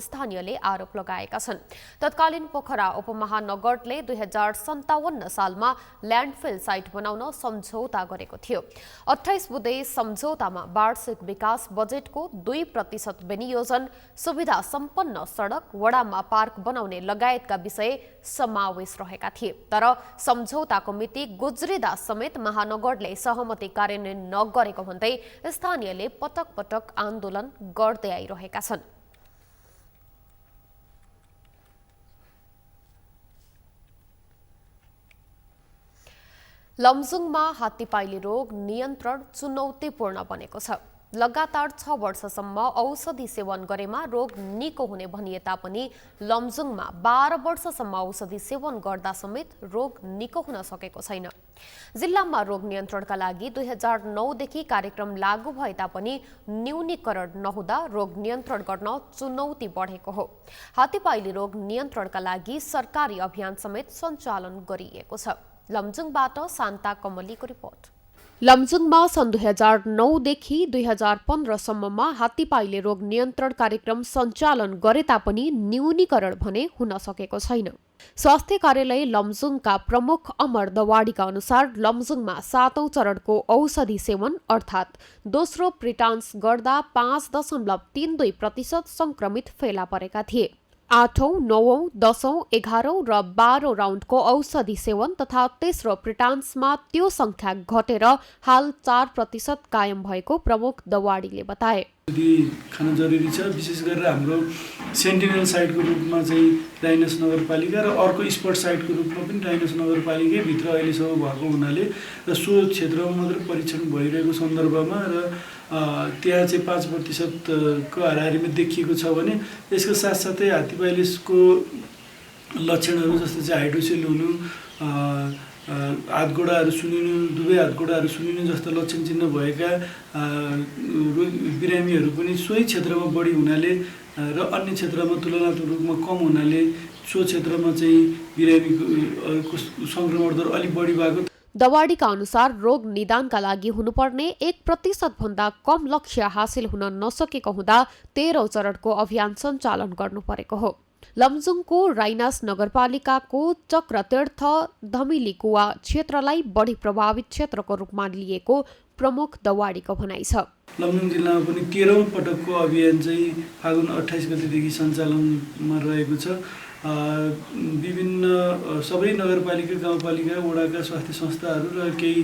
Speaker 2: स्थानीयले आरोप लगाएका छन्। तत्कालीन पोखरा उपमहानगरले 2057 सालमा ल्यान्डफिल साइट बनाउन सम्झौता गरेको थियो। 28 बुँदे सम्झौतामा वार्षिक विकास बजेटको 2% विनियोजन, सुविधा सम्पन्न सडक, वडामा पार्क बनाउने लगायतका विषय समावेश रहेका थिए। तर सम्झौताको मिति गुज्रिदा समेत महानगरले सहमति कार्यान्वयन नगरेको भन्दै स्थानीयले पटक पटक आन्दोलन गर्दै आइरहेका छन्। लमजुङमा हात्तीपाइले रोग नियन्त्रण चुनौतीपूर्ण बनेको छ। लगातार 6 वर्षसम्म औषधि सेवन गरेमा रोग निको हुने भनिए तापनि लमजुङमा 12 वर्षसम्म औषधि सेवन गर्दा समेत रोग निको हुन सकेको छैन। जिल्लामा रोग नियन्त्रणका लागि 2009 देखि कार्यक्रम लागू भए तापनि न्यूनीकरण नहुँदा रोग नियन्त्रण गर्न चुनौती बढेको हो। हात्तीपाइले रोग नियन्त्रणका लागि सरकारी अभियान समेत सञ्चालन गरिएको छ। लमजुङबाट शान्ता कमलीको रिपोर्ट। लमजुङमा सन् 2009 देखि 2015 सम्ममा हात्तीपाइले रोग नियन्त्रण कार्यक्रम सञ्चालन गरे तापनि न्यूनीकरण भने हुन सकेको छैन। स्वास्थ्य कार्यालय लमजुङका प्रमुख अमर दवाडीका अनुसार लमजुङमा 7औं चरणको औषधि सेवन अर्थात् दोस्रो प्रिटान्स गर्दा 5.32% संक्रमित फेला परेका थिए। 8औं, 9औं, 10औं, 11औं र 12औं राउन्डको औषधि सेवन तथा तेस्रो प्रिटान्समा त्यो संख्या घटेर हाल 4% कायम भएको प्रमुख दवाडीले बताए।
Speaker 22: खान जरुरी छ। विशेष गरेर हाम्रो सेन्टिनल साइटको रूपमा चाहिँ राइनस नगरपालिका र अर्को स्पोर्ट साइटको रूपमा पनि राइनस नगरपालिकै भित्र अहिलेसम्म भएको हुनाले र सो क्षेत्रमा मात्र परीक्षण भइरहेको सन्दर्भमा र त्यहाँ चाहिँ 5% को हाराहारीमा देखिएको छ भने यसको साथसाथै हात्तीपाइलेसको लक्षणहरू जस्तो चाहिँ हाइड्रोसेल हुनु, हातगोडाहरू सुनिनु, दुवै हातगोडाहरू सुनिनु जस्ता लक्षण चिन्ह भएका बिरामीहरू पनि सोही क्षेत्रमा बढी हुनाले र अन्य क्षेत्रमा तुलनात्मक रूपमा कम हुनाले सो क्षेत्रमा चाहिँ बिरामीको सङ्क्रमण दर अलिक बढी भएको।
Speaker 2: दवाडीका अनुसार रोग निदानका लागि हुनुपर्ने 1% भन्दा कम लक्ष्य हासिल हुन नसकेको हुँदा 13औं चरणको अभियान सञ्चालन गर्नु परेको हो। लमजुङको राइनास नगरपालिकाको चक्रतीर्थ धमिलीकुवा क्षेत्रलाई बढी प्रभावित क्षेत्रको रूपमा लिएको प्रमुख दवाडीको भनाइ छ।
Speaker 22: लमजुङ जिल्लामा पनि 13औं पटकको अभियान चाहिँ फागुन 28 गतेदेखि सञ्चालनमा रहेको छ। विभिन्न सबै नगरपालिका, गाउँपालिका, वडाका स्वास्थ्य संस्थाहरू र केही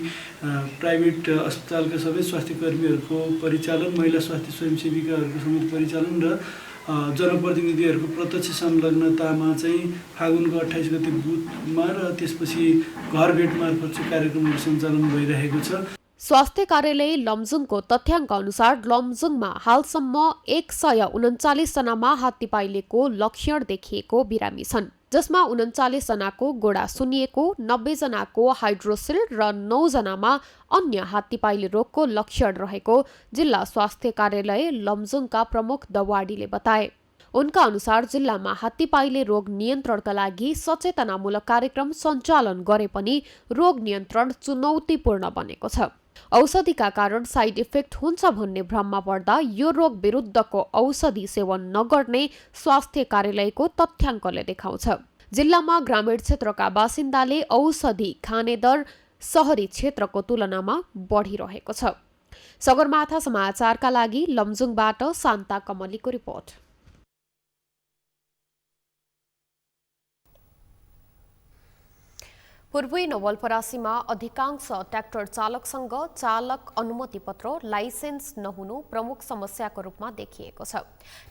Speaker 22: प्राइभेट अस्पतालका सबै स्वास्थ्य कर्मीहरूको परिचालन, महिला स्वास्थ्य स्वयंसेविकाहरूको समेत परिचालन र जनप्रतिनिधिहरूको प्रत्यक्ष संलग्नतामा चाहिँ फागुनको 28 गते बुथमा र त्यसपछि घर भेट मार्फत चाहिँ कार्यक्रमहरू सञ्चालन भइरहेको छ।
Speaker 2: स्वास्थ्य कार्यालय लमजुङको तथ्याङ्क अनुसार लमजुङमा हालसम्म 139 जनामा हात्तीपाइलेको लक्षण देखिएको बिरामी छन्, जसमा 39 जनाको गोडा सुन्निएको, 90 जनाको हाइड्रोसेल र 9 जनामा अन्य हात्तीपाइले रोगको लक्षण रहेको जिल्ला स्वास्थ्य कार्यालय लमजुङका प्रमुख दवाडीले बताए। उनका अनुसार जिल्लामा हात्तीपाइले रोग नियन्त्रणका लागि सचेतनामूलक कार्यक्रम सञ्चालन गरे पनि रोग नियन्त्रण चुनौतीपूर्ण बनेको छ। औषधिका कारण साइड इफेक्ट हुन्छ भन्ने भ्रममा पर्दा यो रोग विरुद्धको औषधि सेवन नगर्ने स्वास्थ्य कार्यालयको तथ्याङ्कले देखाउँछ। जिल्लामा ग्रामीण क्षेत्रका बासिन्दाले औषधि खाने दर शहरी क्षेत्रको तुलनामा बढिरहेको छ। सगरमाथा समाचारका लागि लमजुङबाट शान्ता कमलीको रिपोर्ट। पूर्वी नवलपरासीमा अधिकांश ट्र्याक्टर चालकसँग चालक अनुमति पत्र लाइसेन्स नहुनु प्रमुख समस्याको रूपमा देखिएको छ।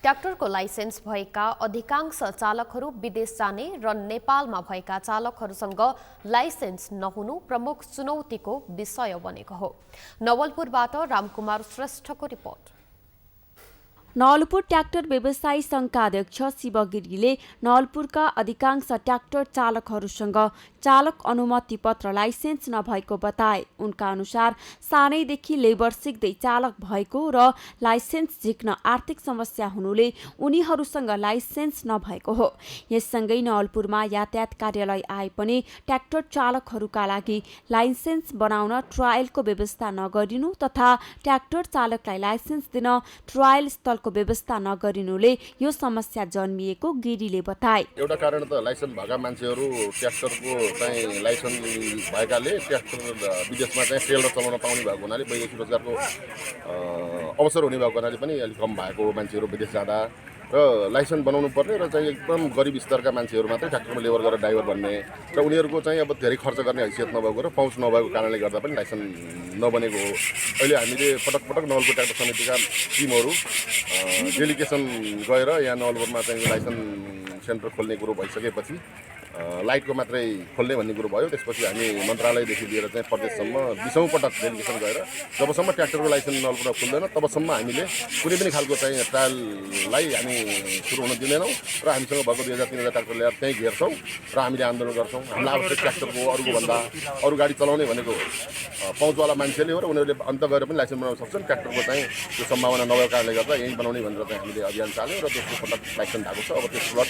Speaker 2: ट्र्याक्टरको लाइसेन्स भएका अधिकांश चालकहरू विदेश जाने र नेपालमा भएका चालकहरूसँग लाइसेन्स नहुनु प्रमुख चुनौतीको विषय बनेको हो। नवलपुरबाट रामकुमार श्रेष्ठको रिपोर्ट।
Speaker 3: नवलपुर ट्र्याक्टर व्यवसायी सङ्घका अध्यक्ष शिव गिरीले नवलपुरका अधिकांश ट्र्याक्टर चालकहरूसँग चालक अनुमति पत्र लाइसेन्स नभएको बताए। उनका अनुसार सानैदेखि लेबर सिक्दै चालक भएको र लाइसेन्स झिक्न आर्थिक समस्या हुनुले उनीहरूसँग लाइसेन्स नभएको हो। यससँगै नवलपुरमा यातायात कार्यालय आए पनि ट्र्याक्टर चालकहरूका लागि लाइसेन्स बनाउन ट्रायलको व्यवस्था नगरिनु तथा ट्र्याक्टर चालकलाई लाइसेन्स दिन ट्रायल स्थलको व्यवस्था नगरिनुले यो समस्या जन्मिएको गिरीले बताए।
Speaker 4: एउटा कारण त लाइसेन्स भएका मान्छेहरू ट्र्याक्टरको चाहिँ लाइसेन्स भएकाले ट्र्याक्टर विदेशमा चाहिँ सेल र चलाउन पाउने भएको हुनाले वैदेशिक रोजगारको अवसर हुने भएको हुनाले पनि अलिक कम भएको मान्छेहरू विदेश जाँदा र लाइसेन्स बनाउनु पर्ने र चाहिँ एकदम गरिब स्तरका मान्छेहरू मात्रै ट्र्याक्टरमा लेबर गरेर ड्राइभर बन्ने र उनीहरूको चाहिँ अब धेरै खर्च गर्ने हैसियत नभएको र पहुँच नभएको कारणले गर्दा पनि लाइसेन्स नबनेको हो। अहिले हामीले पटक पटक नवलपुर ट्र्याक्टर समितिका टिमहरू डेलिगेसन गएर यहाँ नवलपुरमा चाहिँ लाइसेन्स सेन्टर खोल्ने कुरो भइसकेपछि लाइटको मात्रै खोल्ने भन्ने कुरो भयो। त्यसपछि हामी मन्त्रालयदेखि लिएर चाहिँ प्रदेशसम्म 20औं पटक डेलिगेसन गएर जबसम्म ट्र्याक्टरको लाइसेन्स नवलपुरमा खुल्दैन तबसम्म हामीले कुनै पनि खालको चाहिँ ट्रायललाई हामी सुरु हुन दिँदैनौँ र हामीसँग भएको 2000-3000 ट्र्याक्टर ल्याएर त्यहीँ घेर्छौँ र हामीले आन्दोलन गर्छौँ। हामीलाई आवश्यक ट्र्याक्टरको अरूको भन्दा अरू गाडी चलाउने भनेको पहुँचवाला मान्छेले हो र उनीहरूले अन्त गएर पनि लाइसेन्स बनाउन सक्छन्। ट्र्याक्टरको चाहिँ त्यो सम्भावना नभएको कारणले गर्दा यहीँ बनाउने भनेर चाहिँ हामीले अभियान चाल्यौँ र दोस्रो पटक लाइसेन्स भएको छ। अब त्यो प्लट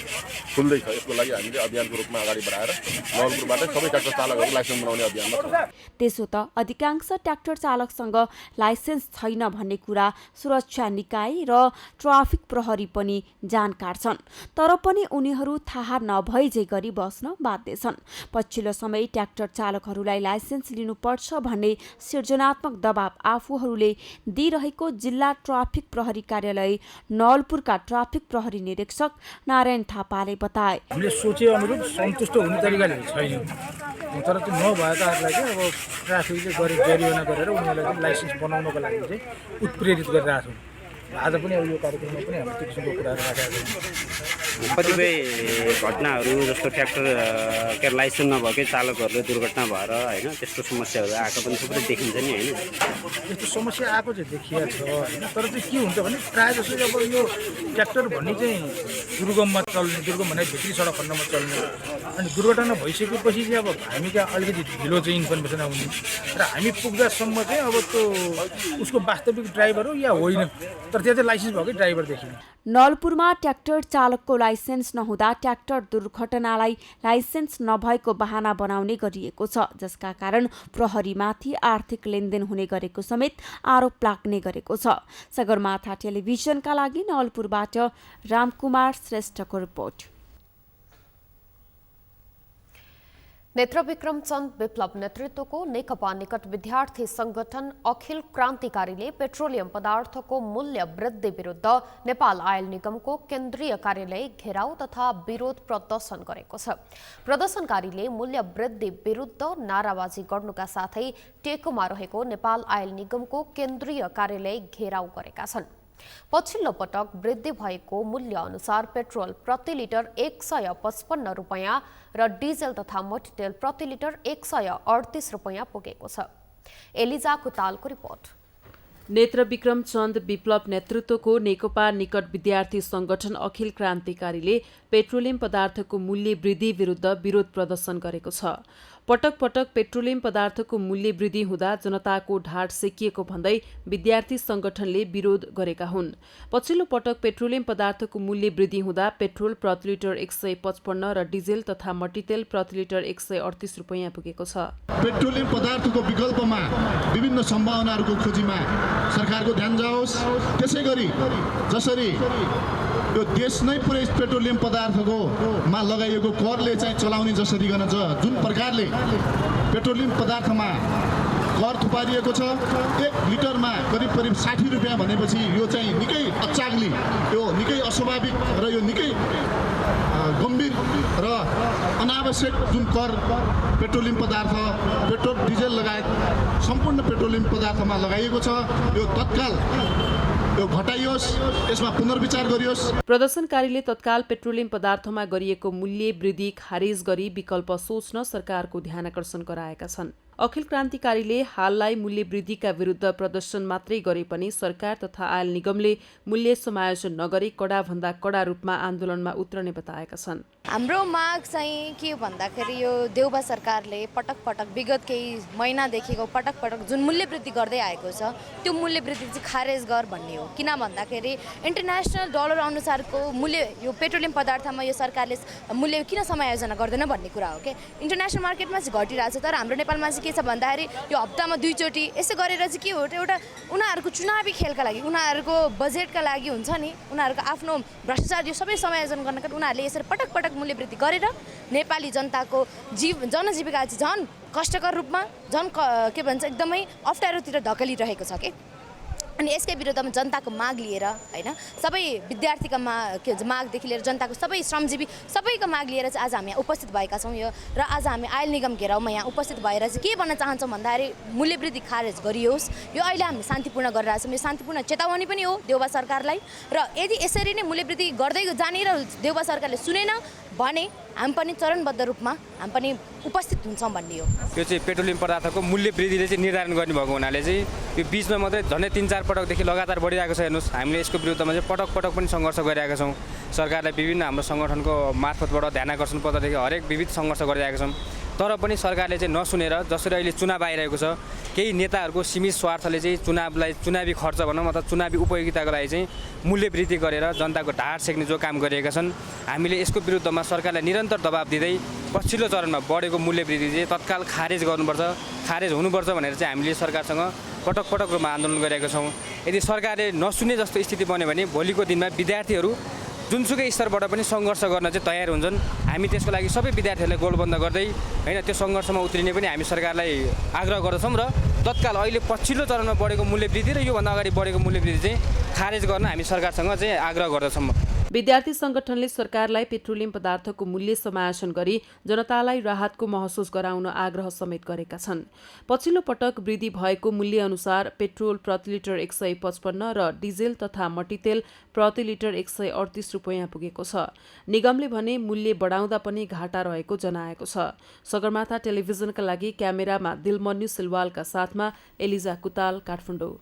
Speaker 4: खुल्दैछ। यसको लागि हामीले अभियानको रूपमा अगाडि बढाएर नवलपुरबाट सबै ट्र्याक्टर चालकहरू लाइसेन्स बनाउने अभियानमा छौँ।
Speaker 3: त्यसो त अधिकांश ट्र्याक्टर चालकसँग लाइसेन्स छैन भन्ने कुरा सुरक्षा निकाय र ट्राफिक प्रहरी पनि जानकार छन्, तर पनि उनीहरू थाहा नभएझै गरी बस्न बाध्य छन्। पछिल्लो समय ट्र्याक्टर चालकहरूलाई लाइसेन्स लिनुपर्छ भन्ने सृजनात्मक दबाव आफूहरूले दिइरहेको जिल्ला ट्राफिक प्रहरी कार्यालय नवलपुरका ट्राफिक प्रहरी निरीक्षक नारायण थापाले बताए।
Speaker 23: हामीले सोचे अनुरूप सन्तुष्ट हुने तरिकाले छैन, तर त्यो नभएकाहरूलाई चाहिँ अब ट्राफिकले गरे जरिवाना गरेर उनीहरूलाई चाहिँ लाइसेन्स बनाउनको लागि चाहिँ उत्प्रेरित गरिरहेको छौँ। आज पनि अब यो कार्यक्रममा पनि हामीले त्यो किसिमको कुराहरू राखेका छौँ।
Speaker 24: कतिपय घटनाहरू जस्तो ट्र्याक्टर के लाइसेन्स नभएकै चालकहरूले दुर्घटना भएर होइन त्यस्तो समस्याहरू आएको पनि थुप्रै देखिन्छ नि होइन।
Speaker 23: यस्तो समस्या आएको चाहिँ देखिया छ होइन, तर चाहिँ के हुन्छ भने प्रायः जस्तो अब यो ट्र्याक्टर भन्ने चाहिँ दुर्गममा चल्ने, दुर्गम भने भित्री सडक खण्डमा चल्ने, अनि दुर्घटना भइसकेपछि चाहिँ अब हामी कहाँ अलिकति ढिलो चाहिँ इन्फर्मेसन आउने र हामी पुग्दासम्म चाहिँ अब त्यो उसको वास्तविक ड्राइभर हो या होइन, तर त्यहाँ चाहिँ लाइसेन्स भएकै ड्राइभर देखिने।
Speaker 3: नवलपुरमा ट्र्याक्टर चालकको लाइसेन्स नहुँदा ट्र्याक्टर दुर्घटनालाई लाइसेन्स नभएको बहाना बनाउने गरिएको छ, जसका कारण प्रहरीमाथि आर्थिक लेनदेन हुने गरेको समेत आरोप लाग्ने गरेको छ। सगरमाथा टेलिभिजनका लागि नवलपुरबाट रामकुमार श्रेष्ठको रिपोर्ट।
Speaker 2: नेत्रविक्रम चन्द विप्लव नेतृत्वको नेकपा निकट विद्यार्थी संगठन अखिल क्रान्तिकारीले पेट्रोलियम पदार्थको मूल्य वृद्धि विरुद्ध नेपाल आयल निगमको केन्द्रीय कार्यालय घेराउ तथा विरोध प्रदर्शन गरेको छ। प्रदर्शनकारीले मूल्य वृद्धि विरुद्ध नाराबाजी गर्नुका साथै टेकोमा रहेको नेपाल आयल निगमको केन्द्रीय कार्यालय घेराउ गरेका छन्। पछिल्लो पटक वृद्धि भएको मूल्य अनुसार पेट्रोल प्रति लिटर 155 रुपैयाँ र डिजेल तथा मट्टितेल प्रति लिटर 138 रुपैयाँ पुगेको छ। एलिजा कुतालको रिपोर्ट।
Speaker 16: नेत्रविक्रम चन्द विप्लव नेतृत्वको नेकपा निकट विद्यार्थी संगठन अखिल क्रान्तिकारीले पेट्रोलियम पदार्थको मूल्य वृद्धि विरुद्ध विरोध प्रदर्शन गरेको छ। पटक पटक पेट्रोलियम पदार्थको मूल्य वृद्धि हुँदा जनताको ढाड सेकिएको भन्दै विद्यार्थी संगठनले विरोध गरेका हुन्। पछिल्लो पटक पेट्रोलियम पदार्थको मूल्य वृद्धि हुँदा पेट्रोल प्रति लिटर 155 र डिजेल तथा मट्टीतेल प्रति लिटर 138 रुपैयाँ पुगेको छ।
Speaker 5: पेट्रोलियम पदार्थको विकल्पमा विभिन्न सम्भावनाहरूको खोजीमा सरकारको ध्यान जाओस्। त्यसैगरी जसरी यो देश नै पुरै पेट्रोलियम पदार्थको मा लगाइएको करले चाहिँ चलाउने जसरी गर्न जुन प्रकारले पेट्रोलियम पदार्थमा कर थुपारिएको छ, 1 लिटरमा करिब 60 रुपियाँ भनेपछि यो चाहिँ निकै अचाग्ली, यो निकै अस्वाभाविक र यो निकै गम्भीर र अनावश्यक जुन कर पेट्रोलियम पदार्थ, पेट्रोल डिजेल लगायत सम्पूर्ण पेट्रोलियम पदार्थमा लगाइएको छ, यो तत्काल यो घटाइयोस्, यसमा पुनर्विचार गरियोस्।
Speaker 16: प्रदर्शनकारीले तत्काल पेट्रोलियम पदार्थमा गरिएको मूल्य वृद्धि खारेज गरी विकल्प सोच्न सरकारको ध्यानकर्षण गराएका छन्। अखिल क्रान्तिकारीले हाललाई मूल्य वृद्धिका विरुद्ध प्रदर्शन मात्रै गरे पनि सरकार तथा आयल निगमले मूल्य समायोजन नगरी कडाभन्दा कड़ा रूपमा आन्दोलनमा उत्रने बताएका छन्।
Speaker 7: हाम्रो माग चाहिँ के भन्दाखेरि यो देउबा सरकारले पटक पटक विगत केही महिनादेखिको पटक पटक जुन मूल्य वृद्धि गर्दै आएको छ त्यो मूल्य वृद्धि चाहिँ खारेज गर भन्ने हो। किन भन्दाखेरि इन्टरनेसनल डलर अनुसारको मूल्य यो पेट्रोलियम पदार्थमा यो सरकारले मूल्य किन समायोजना गर्दैन भन्ने कुरा हो के। इन्टरनेसनल मार्केटमा चाहिँ घटिरहेको छ, तर हाम्रो नेपालमा चाहिँ के छ भन्दाखेरि यो हप्तामा 2 चोटि यसो गरेर चाहिँ के हो एउटा उनीहरूको चुनावी खेलका लागि, उनीहरूको बजेटका लागि हुन्छ नि, उनीहरूको आफ्नो भ्रष्टाचार यो सबै समायोजन गर्नका लागि उनीहरूले यसरी पटक पटक मूल्य वृद्धि गरेर नेपाली जनताको जनजीविका चाहिँ झन् कष्टकर रूपमा झन् के भन्छ एकदमै अप्ठ्यारोतिर धकेलिरहेको छ के। अनि यसकै विरुद्धमा जनताको माग लिएर हैन, सबै विद्यार्थीका मागदेखि लिएर जनताको सबै श्रमजीवी सबैको माग लिएर चाहिँ आज हामी यहाँ उपस्थित भएका छौँ यो। र आज हामी आयल निगम घेराउमा यहाँ उपस्थित भएर चाहिँ के भन्न चाहन्छौँ भन्दाखेरि मूल्य वृद्धि खारेज गरियोस्। यो अहिले हामी शान्तिपूर्ण गरिरहेछौँ, यो शान्तिपूर्ण चेतावनी पनि हो देउबा सरकारलाई। र यदि यसरी नै मूल्य वृद्धि गर्दै जाने र देउबा सरकारले सुनेन भने हामी पनि चरणबद्ध रूपमा हामी पनि उपस्थित हुन्छौँ भन्ने हो।
Speaker 8: यो चाहिँ पेट्रोलियम पदार्थको मूल्य वृद्धिले चाहिँ निर्धारण गर्ने भएको हुनाले चाहिँ यो बीचमा मात्रै झन्डै 3-4 पटकदेखि लगातार बढिरहेको छ। हेर्नुहोस्, हामीले यसको विरुद्धमा चाहिँ पटक पटक पनि सङ्घर्ष गरिरहेका छौँ। सरकारलाई विभिन्न हाम्रो सङ्गठनको मार्फतबाट ध्यानाकर्षण पत्रदेखि हरेक विविध सङ्घर्ष गरिरहेका छौँ, तर पनि सरकारले चाहिँ नसुनेर जसरी अहिले चुनाव आइरहेको छ केही नेताहरूको सीमित स्वार्थले चाहिँ चुनावी खर्च भनौँ अथवा चुनावी उपयोगिताको लागि चाहिँ मूल्य वृद्धि गरेर जनताको ढाड सेक्ने जो काम गरिरहेका छन्, हामीले यसको विरुद्धमा सरकारलाई निरन्तर दबाब दिँदै पछिल्लो चरणमा बढेको मूल्य वृद्धि चाहिँ तत्काल खारेज गर्नुपर्छ, खारेज हुनुपर्छ भनेर चाहिँ हामीले सरकारसँग पटक पटक रूपमा आन्दोलन गरिरहेका छौँ। यदि सरकारले नसुने जस्तो स्थिति बन्यो भने भोलिको दिनमा विद्यार्थीहरू जुनसुकै स्तरबाट पनि सङ्घर्ष गर्न चाहिँ तयार हुन्छन्। हामी त्यसको लागि सबै विद्यार्थीहरूलाई गोलबन्द गर्दै हैन त्यो सङ्घर्षमा उत्रिने पनि हामी सरकारलाई आग्रह गर्दछौँ र तत्काल अहिले पछिल्लो चरणमा बढेको मूल्य वृद्धि र योभन्दा अगाडि बढेको मूल्य वृद्धि चाहिँ खारेज गर्न हामी सरकारसँग चाहिँ आग्रह गर्दछौँ।
Speaker 16: विद्यार्थी संगठनले सरकारलाई पेट्रोलियम पदार्थको मूल्य समायोजन गरी जनतालाई राहतको महसुस गराउन आग्रह समेत गरेका छन्। पछिल्लो पटक वृद्धि भएको मूल्य अनुसार पेट्रोल प्रति लिटर 155 र डिजेल तथा मट्टीतेल प्रति लिटर 138 रुपैयाँ पुगेको छ। निगमले भने मूल्य बढाउँदा पनि घाटा रहेको जनाएको छ। सगरमाथा टेलिभिजनका लागि क्यामेरामा दिलमन्यु सिलवालका साथमा एलिजा कुताल, काठमाडौँ।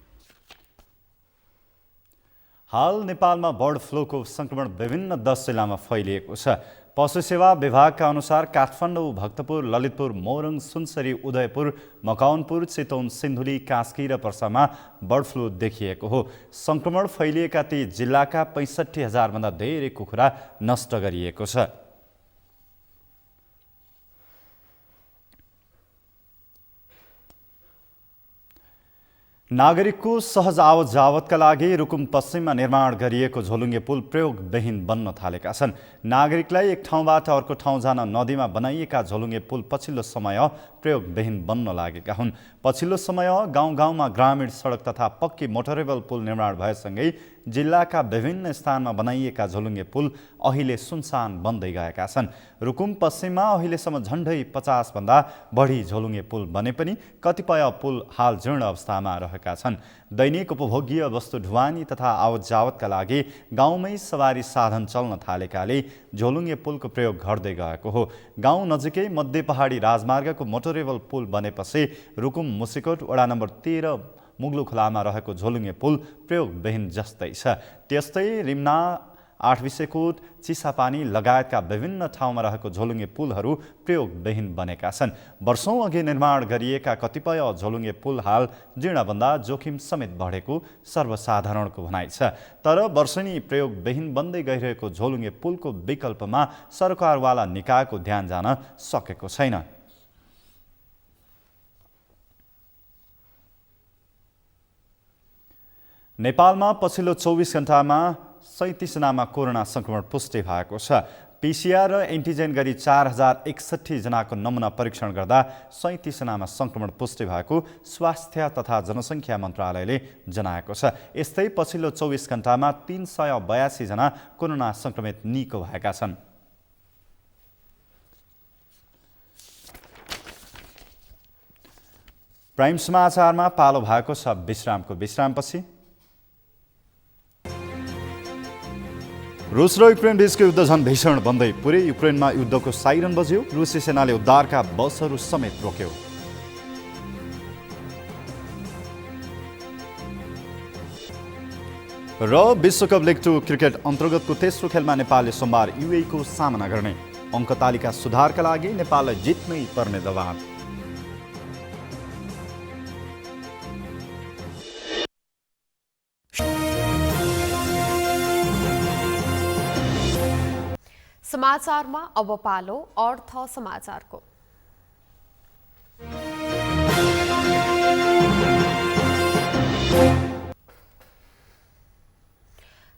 Speaker 1: हाल नेपालमा बर्ड फ्लूको संक्रमण विभिन्न 10 जिल्लामा फैलिएको छ। पशु सेवा विभागका अनुसार काठमाडौँ, भक्तपुर, ललितपुर, मोरङ, सुनसरी, उदयपुर, मकवानपुर, चितवन, सिन्धुली, कास्की र पर्सामा बर्ड फ्लू देखिएको हो। संक्रमण फैलिएका ती जिल्लाका 65,000 भन्दा धेरै कुखुरा नष्ट गरिएको छ। नागरिकको सहज आवत जावतका लागि रुकुम पश्चिममा निर्माण गरिएको झोलुङ्गे पुल प्रयोगविहीन बन्न थालेका छन्। नागरिकलाई एक ठाउँबाट अर्को ठाउँ जान नदीमा बनाइएका झोलुङ्गे पुल पछिल्लो समय प्रयोगविहीन बन्न लागेका हुन्। पछिल्लो समय गाउँ गाउँमा ग्रामीण सडक तथा पक्की मोटरेबल पुल निर्माण भएसँगै जिल्लाका विभिन्न स्थानमा बनाइएका झोलुङ्गे पुल अहिले सुनसान बन्दै गएका छन्। रुकुम पश्चिममा अहिलेसम्म झन्डै 50 भन्दा बढी झोलुङ्गे पुल बने पनि कतिपय पुल हाल जीर्ण अवस्थामा रहेका छन्। दैनिक उपभोग्य वस्तु ढुवानी तथा आवत जावतका लागि गाउँमै सवारी साधन चल्न थालेकाले झोलुङ्गे पुलको प्रयोग घट्दै गएको हो। गाउँ नजिकै मध्य पहाडी राजमार्गको मोटरेबल पुल बनेपछि रुकुम मुसिकोट वडा नम्बर 13 मुग्लु खोलामा रहेको झोलुङ्गे पुल प्रयोगविहीन जस्तै छ। त्यस्तै रिम्ना 8 विषयकोट, चिसापानी लगायतका विभिन्न ठाउँमा रहेको झोलुङ्गे पुलहरू प्रयोगविहीन बनेका छन्। वर्षौं अघि निर्माण गरिएका कतिपय झोलुङ्गे पुल हाल जीर्णभन्दा जोखिम समेत बढेको सर्वसाधारणको भनाइ छ। तर वर्षेनी प्रयोगविहीन बन्दै गइरहेको झोलुङ्गे पुलको विकल्पमा सरकारवाला निकायको ध्यान जान सकेको छैन। नेपालमा पछिल्लो 24 घण्टामा 37 जनामा कोरोना संक्रमण पुष्टि भएको छ। पीसीआर र एन्टिजेन गरी 4061 जनाको नमुना परीक्षण गर्दा 37 जनामा संक्रमण पुष्टि भएको स्वास्थ्य तथा जनसङ्ख्या मन्त्रालयले जनाएको छ। यस्तै पछिल्लो 24 घण्टामा 382 जना कोरोना संक्रमित निको भएका छन्। प्राइम समाचारमा पालो भएको छ विश्रामको। विश्रामपछि रुस र युक्रेन बीचको युद्ध झन् भीषण बन्दै पुरै युक्रेनमा युद्धको साइरन बज्यो। रुसी सेनाले उद्धारका बसहरू समेत रोक्यो। र विश्वकप लिग 2 क्रिकेट अन्तर्गतको तेस्रो खेलमा नेपालले सोमबार युएईको सामना गर्ने। अङ्क तालिका सुधारका लागि नेपाललाई जित्नै पर्ने दबाव।
Speaker 2: समाचारमा अब पालो अर्थ समाचारको।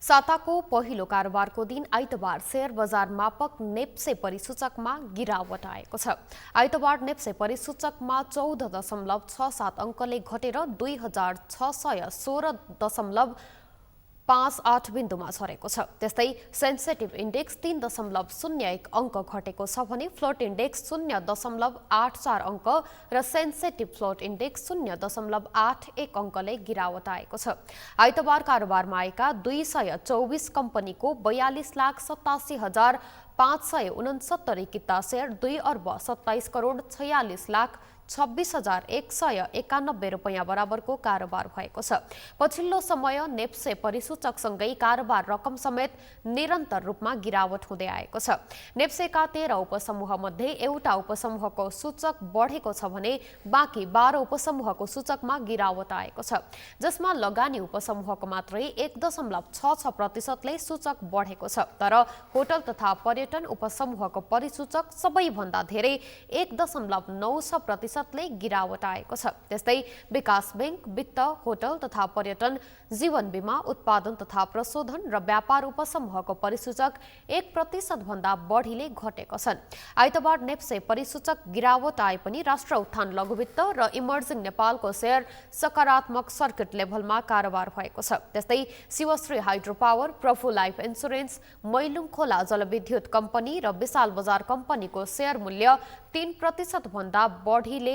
Speaker 2: साताको पहिलो कारोबारको दिन आइतबार शेयर बजार मापक नेप्से परिसूचकमा गिरावट आएको छ। आइतबार नेप्से परिसूचकमा 14.67 अङ्कले घटेर 2616.58 बिन्दुमा झरेको छ। त्यस्तै सेन्सेटिभ इन्डेक्स 3.01 अङ्क घटेको छ भने फ्लोट इन्डेक्स 0.84 अङ्क र सेन्सेटिभ फ्लोट इन्डेक्स 0.81 अङ्कले गिरावट आएको छ। आइतबार कारोबारमा आएका 224 कम्पनीको 42,87,569 किता शेयर 2,27,46,46,191 रुपैयाँ बराबरको कारोबार भएको छ। पछिल्लो समय नेप्से परिसूचकसँगै कारोबार रकम समेत निरन्तर रूपमा गिरावट हुँदै आएको छ। नेप्सेका 13 उपसमूह मध्ये एउटा उपसमूहको सूचक बढेको छ भने बाँकी 12 उपसमूहको सूचकमा गिरावट आएको छ, जसमा लगानी उपसमूहको मात्रै 1.66%ले सूचक बढेको छ। तर होटल तथा पर्यटन उपसमूहको परिसूचक सबैभन्दा धेरै 1.96%ले गिरावट आएको छ। त्यस्तै विकास बैंक, वित्त, होटल तथा पर्यटन, जीवन बीमा, उत्पादन तथा प्रशोधन र व्यापार उपसमूहको परिसूचक 1% भन्दा बढीले घटेको छन्। आइतबार नेप्से परिसूचक गिरावट आए पनि राष्ट्र उत्थान लघुवित्त र इमर्जिङ नेपालको शेयर सकारात्मक सर्किट लेभलमा कारोबार भएको छ। त्यस्तै Shivashree hydro power, Prabhu life insurance, Mailung खोला जलविद्युत कम्पनी र विशाल बजार कम्पनीको शेयर मूल्य 3% भन्दा बढीले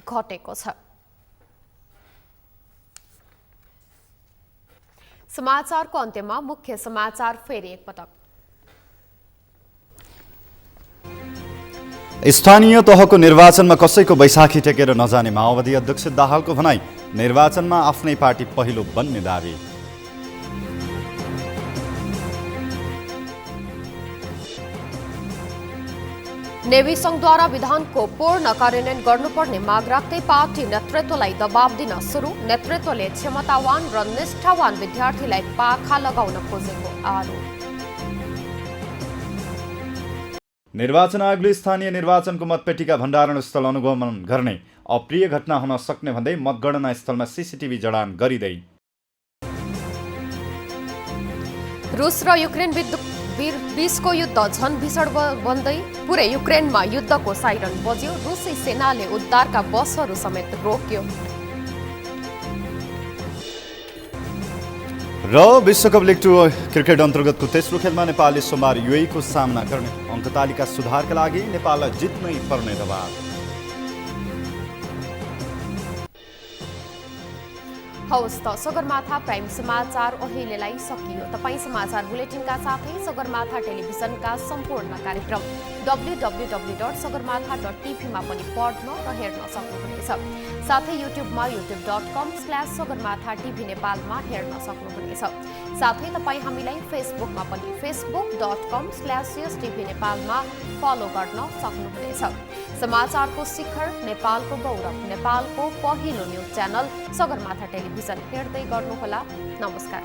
Speaker 2: घटेको छ। समाचारको अन्त्यमा मुख्य समाचार फेरि एकपटक।
Speaker 1: स्थानीय तहको निर्वाचनमा कसैको बैशाखी टेकेर नजाने माओवादी अध्यक्ष दाहालको भनाई। निर्वाचनमा आफ्नै पार्टी पहिलो बन्ने दावी।
Speaker 2: नेवी संघद्वारा विधानको पूर्ण कार्यान्वयन गर्नुपर्ने माग राख्दै पार्टी नेतृत्वलाई दबाव दिन सुरु। नेतृत्वले क्षमतावान र निष्ठावान विद्यार्थीलाई पाखा लगाउन खोजेको आरोप।
Speaker 1: निर्वाचन आयोगले स्थानीय निर्वाचनको मतपेटिका भण्डारण स्थल अनुगमन गर्ने। अप्रिय घटना हुन सक्ने भन्दै मतगणना स्थलमा सीसीटीभी जडान गरिँदै।
Speaker 2: रुस र युक्रेन बीचको युद्ध झन भीषण बन्दै पुरै युक्रेनमा युद्धको साइरन बज्यो। रुसी सेनाले उद्धारका बसहरू समेत रोक्यो।
Speaker 1: र विश्वकप लिग 2 क्रिकेट अन्तर्गतको तेस्रो खेलमा नेपालले सोमबार युएईको सामना गर्ने। अङ्क तालिका सुधारका लागि नेपाललाई जित्नै पर्ने दबाव।
Speaker 2: हवस् त सगरमाथा प्राइम समाचार अहिलेलाई सकियो। तपाईँ समाचार बुलेटिनका साथै सगरमाथा टेलिभिजनका सम्पूर्ण कार्यक्रम www.sagarmatha.tv मा पनि पढ्न र हेर्न सक्नुहुनेछ। साथै युट्युबमा youtube.com/sagarmatha TV नेपालमा हेर्न सक्नुहुनेछ। साथै तपाईँ हामीलाई फेसबुकमा पनि facebook.com/YesTV नेपालमा फलो गर्न सक्नुहुनेछ। समाचारको शिखर, नेपालको गौरव, नेपालको पहिलो न्युज च्यानल सगरमाथा टेलिभिजन हेर्दै गर्नुहोला। नमस्कार।